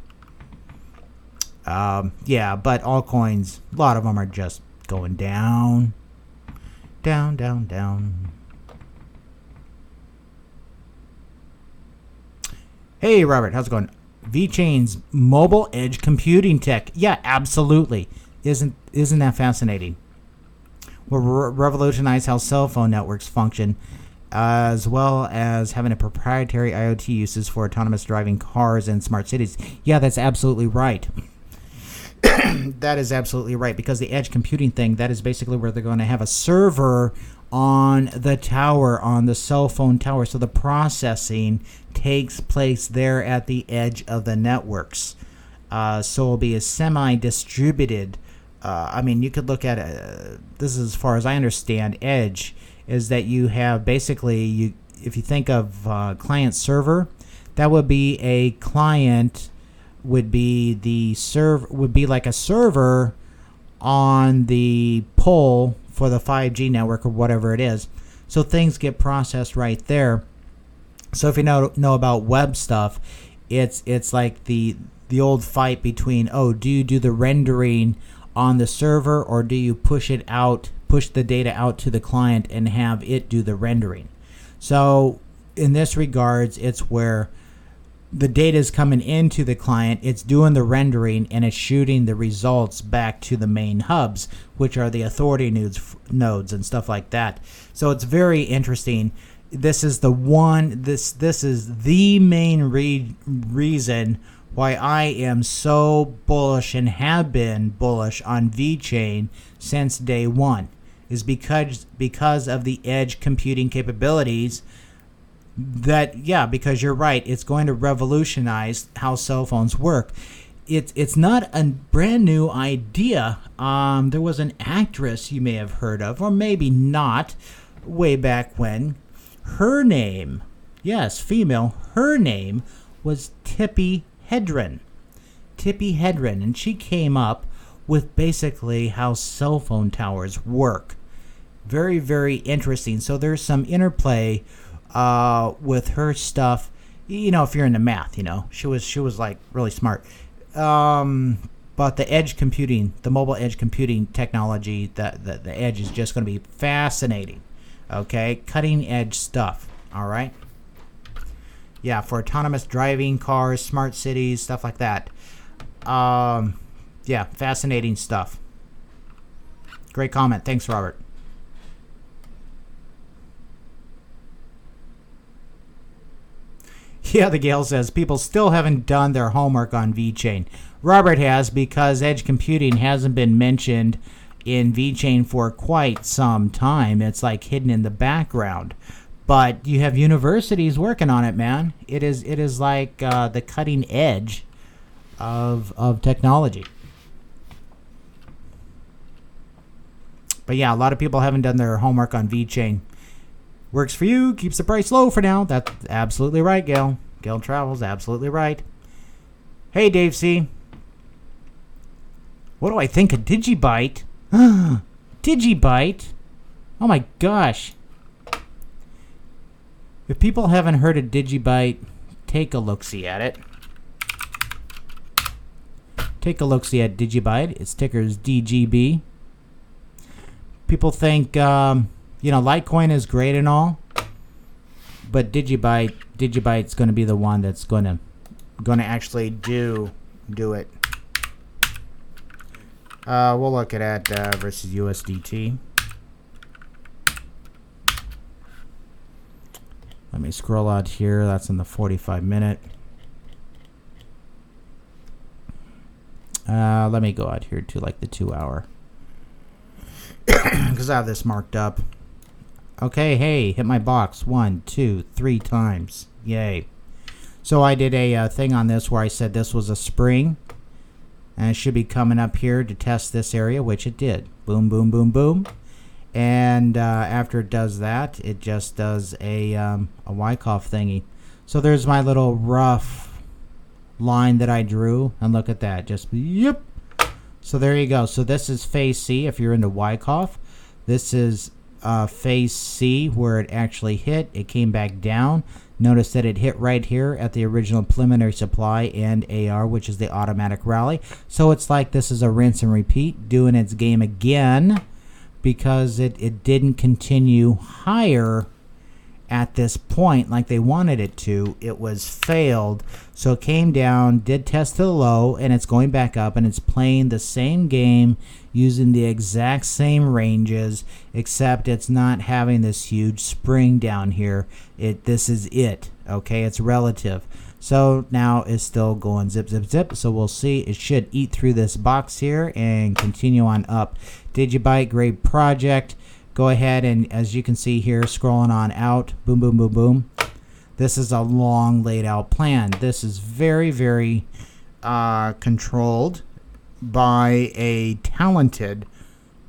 A: Yeah, but altcoins, a lot of them are just going down, down, down, down. Hey, Robert, how's it going? Vechain's mobile edge computing tech. Yeah, absolutely. Isn't that fascinating? Will revolutionize how cell phone networks function, as well as having a proprietary IoT uses for autonomous driving cars and smart cities. Yeah, that's absolutely right. That is absolutely right, because the edge computing thing, that is basically where they're going to have a server on the tower, on the cell phone tower. So the processing takes place there at the edge of the networks. So it'll be a semi-distributed. I mean, you could look at this is as far as I understand edge, is that you have basically, if you think of client server, that would be a client, would be like a server on the pole for the 5G network or whatever it is. So things get processed right there. So if you know about web stuff, it's like the old fight between, do you do the rendering on the server, or do you push the data out to the client and have it do the rendering? So in this regards, it's where the data is coming into the client, it's doing the rendering, and it's shooting the results back to the main hubs, which are the authority nodes and stuff like that. So it's very interesting. This is the main reason why I am so bullish and have been bullish on Vechain since day one, is because of the edge computing capabilities. Because you're right, it's going to revolutionize how cell phones work. It's not a brand new idea. There was an actress you may have heard of, or maybe not, way back when. Her name, yes, female, her name was Tippi Hedren, and she came up with basically how cell phone towers work. Very, very interesting. So there's some interplay with her stuff. If you're into math, she was like really smart. But the edge computing, the mobile edge computing technology, the edge is just going to be fascinating. Okay, cutting edge stuff. All right. Yeah, for autonomous driving cars, smart cities, stuff like that. Yeah, fascinating stuff. Great comment. Thanks, Robert. Yeah, the Gale says people still haven't done their homework on Vechain. Robert has, because edge computing hasn't been mentioned in Vechain for quite some time. It's like hidden in the background. But you have universities working on it, man. It is like the cutting edge of technology. But yeah, a lot of people haven't done their homework on Vechain. Works for you, keeps the price low for now. That's absolutely right, Gail. Gail Travels, absolutely right. Hey, Dave C. What do I think of Digibyte? Digibyte? Oh my gosh. If people haven't heard of Digibyte, take a look-see at it. Take a look-see at Digibyte. Its ticker is DGB. People think, Litecoin is great and all, but Digibyte's going to be the one that's going to actually do it. We'll look at versus USDT. Let me scroll out here. That's in the 45-minute. Let me go out here to like the 2-hour. Because I have this marked up. Okay, hey, hit my box 1, 2, 3 times. Yay. So I did a thing on this where I said this was a spring. And it should be coming up here to test this area, which it did. Boom, boom, boom, boom. And after it does that, it just does a Wyckoff thingy. So there's my little rough line that I drew. And look at that. Just, yep. So there you go. So this is phase C if you're into Wyckoff. This is phase C where it actually hit. It came back down. Notice that it hit right here at the original preliminary supply and AR, which is the automatic rally. So it's like this is a rinse and repeat, doing its game again because it didn't continue higher at this point like they wanted it to. It was failed. So it came down, did test the low, and it's going back up, and it's playing the same game using the exact same ranges, except it's not having this huge spring down here. This is it. Okay, it's relative. So now it's still going zip, zip, zip. So we'll see. It should eat through this box here and continue on up. Digibyte, great project. Go ahead and, as you can see here, scrolling on out, boom, boom, boom, boom. This is a long laid out plan. This is very, very controlled by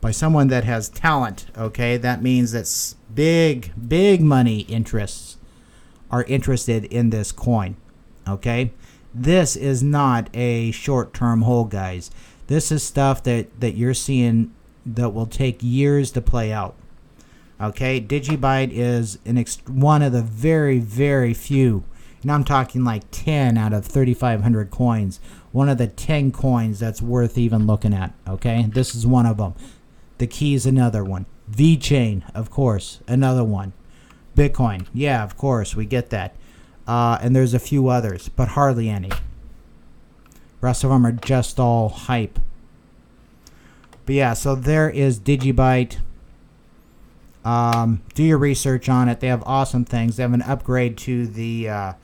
A: by someone that has talent. Okay, that means that big money interests are interested in this coin. Okay, this is not a short-term hold, guys. This is stuff that you're seeing that will take years to play out. Okay, Digibyte is one of the very, very few, and I'm talking like 10 out of 3,500 coins, one of the 10 coins that's worth even looking at. Okay, this is one of them. TheKey is another one. Vechain, of course, another one. Bitcoin, yeah, of course, we get that. And there's a few others, but hardly any. Rest of them are just all hype. But yeah, so there is Digibyte. Do your research on it. They have awesome things. They have an upgrade to the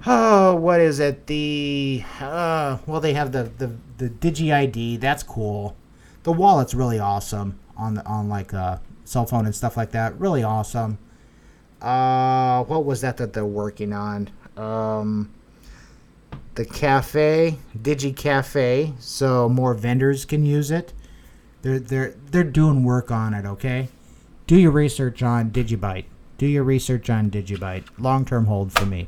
A: what is it? They have the Digi ID. That's cool. The wallet's really awesome on like a cell phone and stuff like that. Really awesome. What was that they're working on? The cafe, Digi Cafe, so more vendors can use it. They're doing work on it. Okay, do your research on Digibyte. Do your research on Digibyte. Long-term hold for me.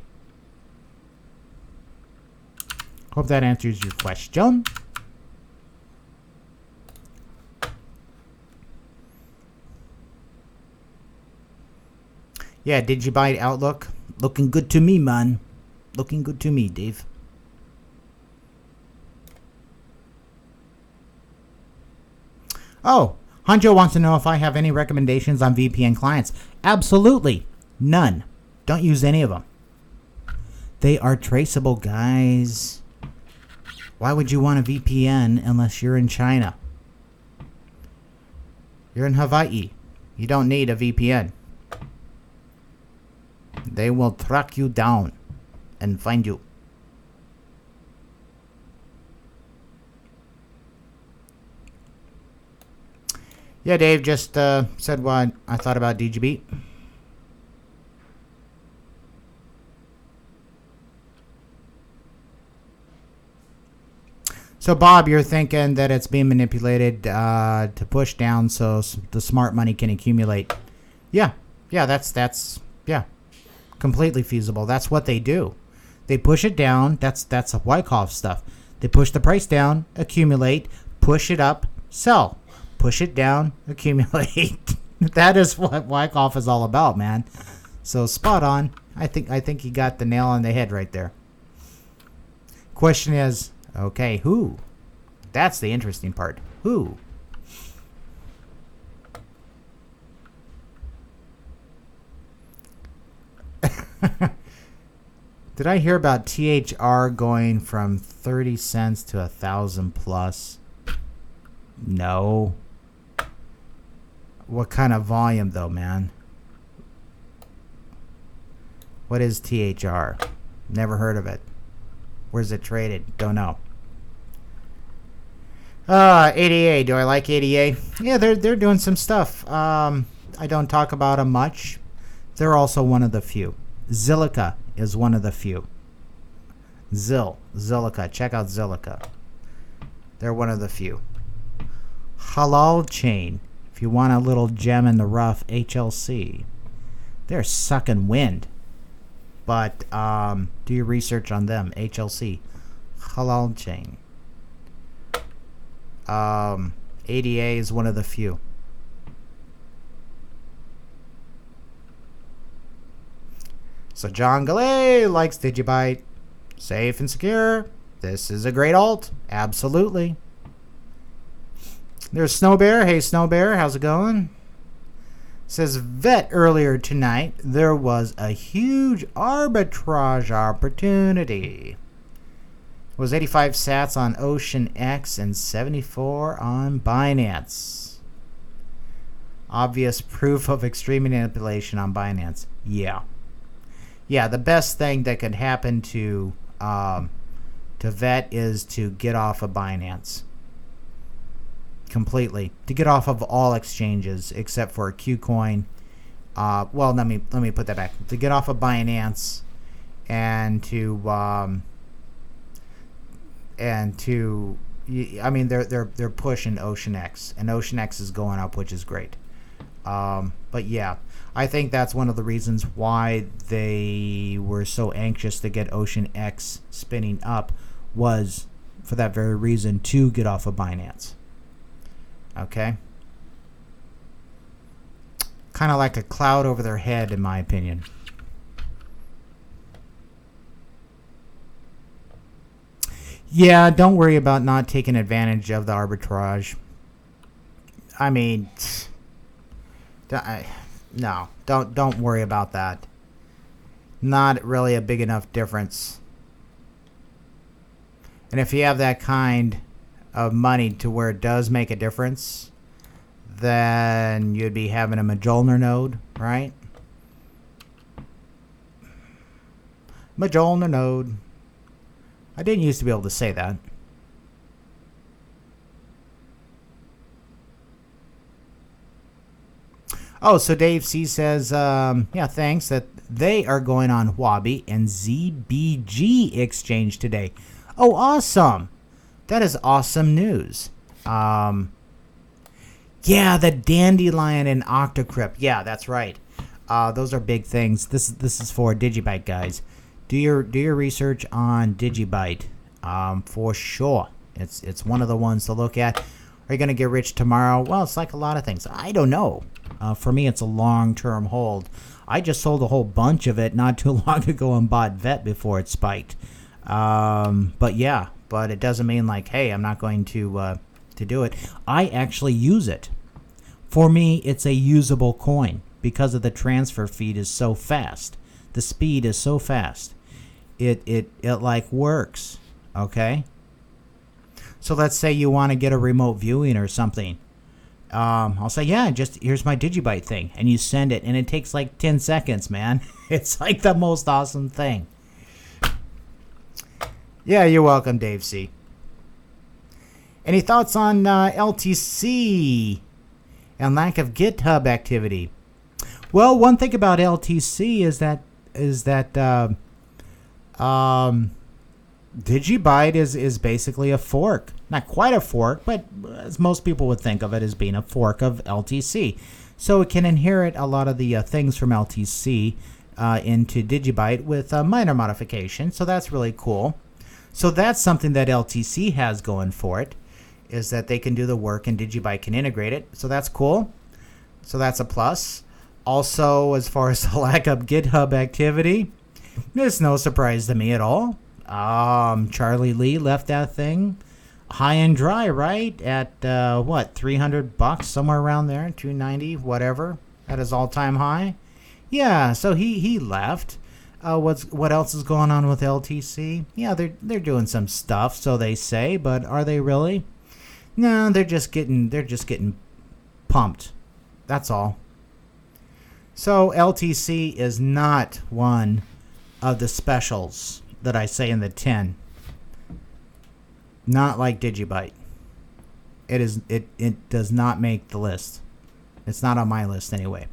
A: Hope that answers your question. Yeah, Digibyte outlook looking good to me, man. Looking good to me, Dave. Oh, Hanjo wants to know if I have any recommendations on VPN clients. Absolutely. None. Don't use any of them. They are traceable, guys. Why would you want a VPN unless you're in China? You're in Hawaii. You don't need a VPN. They will track you down and find you. Yeah, Dave just said what I thought about DGB. So, Bob, you're thinking that it's being manipulated to push down so the smart money can accumulate. Yeah, Yeah, that's yeah, completely feasible. That's what they do. They push it down. That's a Wyckoff stuff. They push the price down, accumulate, push it up, sell. Push it down, accumulate. That is what Wyckoff is all about, man. So spot on. I think you got the nail on the head right there. Question is, okay, who? That's the interesting part. Who? Did I hear about THR going from 30 cents to 1,000 plus? No. What kind of volume though, man? What is THR? Never heard of it. Where's it traded? Don't know. ADA. Do I like ADA? Yeah, they're doing some stuff. I don't talk about them much. They're also one of the few. Zilliqa is one of the few. Zilliqa. Check out Zilliqa. They're one of the few. Halal Chain. If you want a little gem in the rough, HLC. They're sucking wind. But do your research on them. HLC. Halal Chain. ADA is one of the few. So John Galley likes Digibyte. Safe and secure. This is a great alt. Absolutely. There's Snow Bear. Hey, Snow Bear. How's it going? Says Vet earlier tonight, there was a huge arbitrage opportunity. It was 85 sats on Ocean X and 74 on Binance. Obvious proof of extreme manipulation on Binance. Yeah, the best thing that could happen to Vet is to get off of Binance. Completely. To get off of all exchanges except for KuCoin. Well, let me put that back. To get off of Binance and to I mean they're pushing Ocean X, and Ocean X is going up, which is great. But yeah, I think that's one of the reasons why they were so anxious to get Ocean X spinning up, was for that very reason, to get off of Binance. Okay? Kind of like a cloud over their head, in my opinion. Yeah, don't worry about not taking advantage of the arbitrage. I mean, no, don't worry about that. Not really a big enough difference. And if you have that kind of money to where it does make a difference, then you'd be having a Majolner node, right? Majolner node. I didn't used to be able to say that. Oh, so Dave C says, yeah, thanks, that they are going on Huobi and ZBG exchange today. Oh, awesome. That is awesome news. Yeah, the Dandelion and Octocrypt. Yeah, that's right. Those are big things. This is for Digibyte, guys. Do your research on Digibyte. For sure. It's one of the ones to look at. Are you going to get rich tomorrow? Well, it's like a lot of things. I don't know. For me, it's a long-term hold. I just sold a whole bunch of it not too long ago and bought Vet before it spiked. But yeah, but it doesn't mean like, hey, I'm not going to do it. I actually use it. For me, it's a usable coin because of the transfer feed is so fast. The speed is so fast. It like works. Okay. So let's say you want to get a remote viewing or something. I'll say, yeah, just here's my Digibyte thing, and you send it, and it takes like 10 seconds, man. It's like the most awesome thing. Yeah, you're welcome, Dave C. Any thoughts on LTC and lack of GitHub activity? Well, one thing about LTC is that Digibyte is basically a fork. Not quite a fork, but as most people would think of it as being a fork of LTC. So it can inherit a lot of the things from LTC into Digibyte with a minor modification. So that's really cool. So that's something that LTC has going for it, is that they can do the work and Digibyte can integrate it. So that's cool. So that's a plus. Also, as far as the lack of GitHub activity, it's no surprise to me at all. Charlie Lee left that thing high and dry, right? At what, $300, somewhere around there, 290, whatever, at his all-time high. Yeah, so he left. What else is going on with LTC? Yeah, they're doing some stuff, so they say, but are they really? No, they're just getting pumped. That's all. So LTC is not one of the specials that I say in the 10. Not like Digibyte. It does not make the list. It's not on my list anyway.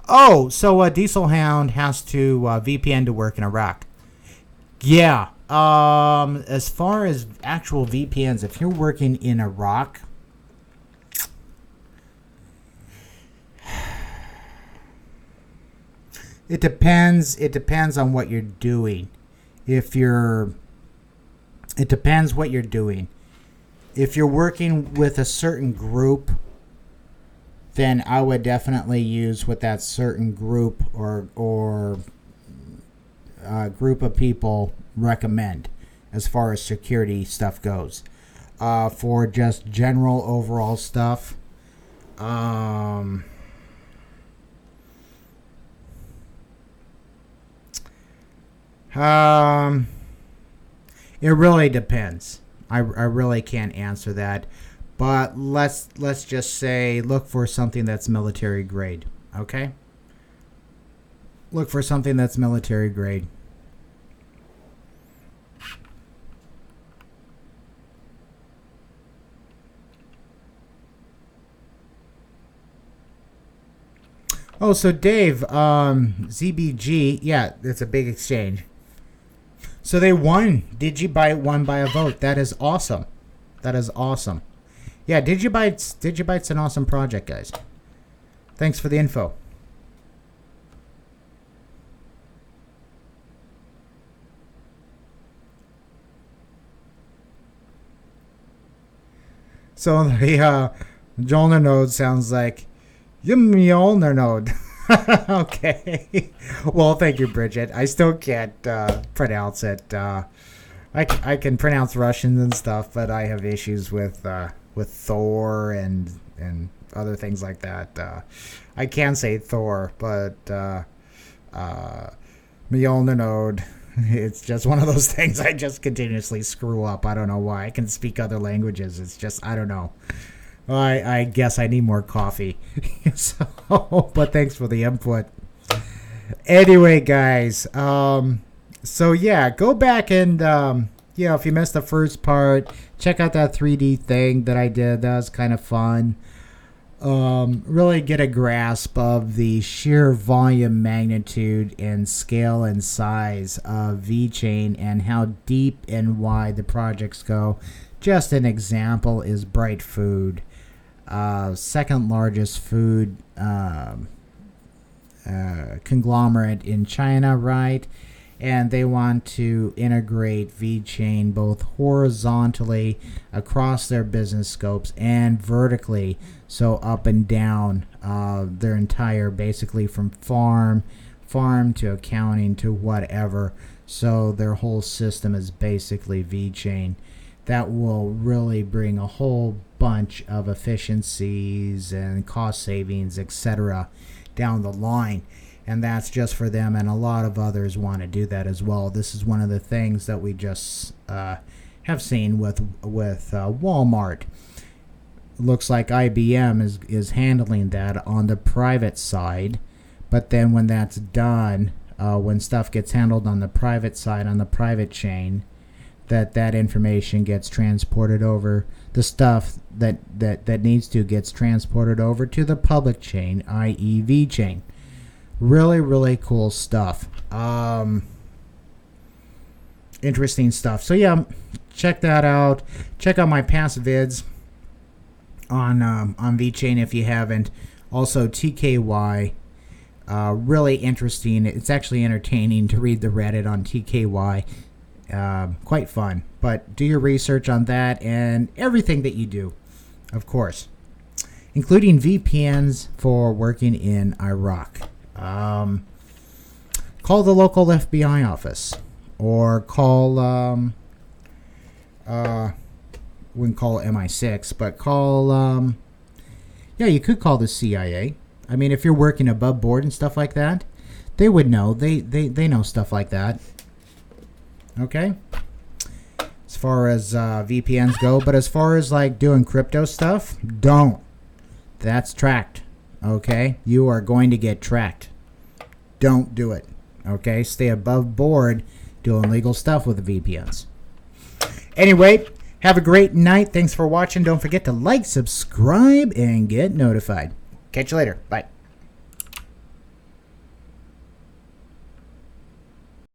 A: Oh, so Diesel Hound has to VPN to work in Iraq. Yeah. As far as actual VPNs, if you're working in Iraq, it depends. It depends on what you're doing. It depends what you're doing. If you're working with a certain group, then I would definitely use what that certain group or group of people recommend as far as security stuff goes. For just general overall stuff, it really depends. I really can't answer that. But let's just say look for something that's military grade, okay? Look for something that's military grade. Oh, so Dave, ZBG, yeah, it's a big exchange. So they won. Digibyte won by a vote. That is awesome. That is awesome. Yeah, Digibyte's an awesome project, guys. Thanks for the info. So the Jolner node sounds like Jolner node. Okay. Well, thank you, Bridget. I still can't pronounce it. I can pronounce Russian and stuff, but I have issues with Thor and other things like that. I can say Thor, but Mjolnir node. It's just one of those things I just continuously screw up. I don't know why. I can speak other languages. It's just, I don't know. I guess I need more coffee. But thanks for the input. Anyway, guys. So yeah, go back and if you missed the first part, check out that 3D thing that I did. That was kind of fun. Really get a grasp of the sheer volume, magnitude, and scale and size of Vechain and how deep and wide the projects go. Just an example is Bright Food, second largest food conglomerate in China, right? And they want to integrate Vechain both horizontally across their business scopes and vertically, so up and down their entire, basically from farm to accounting to whatever. So their whole system is basically Vechain. That will really bring a whole bunch of efficiencies and cost savings, etc., down the line. And that's just for them, and a lot of others want to do that as well. This is one of the things that we just have seen with Walmart. Looks like IBM is handling that on the private side, but then when that's done, when stuff gets handled on the private side, on the private chain, that information gets transported over. The stuff that needs to gets transported over to the public chain, i.e. Vechain. Really, really cool stuff. Interesting stuff. So yeah, check that out. Check out my past vids on Vechain if you haven't. Also TKY. Really interesting. It's actually entertaining to read the Reddit on TKY. Quite fun. But do your research on that and everything that you do, of course, including VPNs for working in Iraq. Call the local FBI office, or call wouldn't call MI6, but call yeah, you could call the CIA. I mean, if you're working above board and stuff like that, they would know. They know stuff like that. Okay? As far as VPNs go, but as far as like doing crypto stuff, don't. That's tracked. Okay? You are going to get tracked. Don't do it. Okay? Stay above board doing legal stuff with the VPNs. Anyway, have a great night. Thanks for watching. Don't forget to like, subscribe, and get notified. Catch you later. Bye.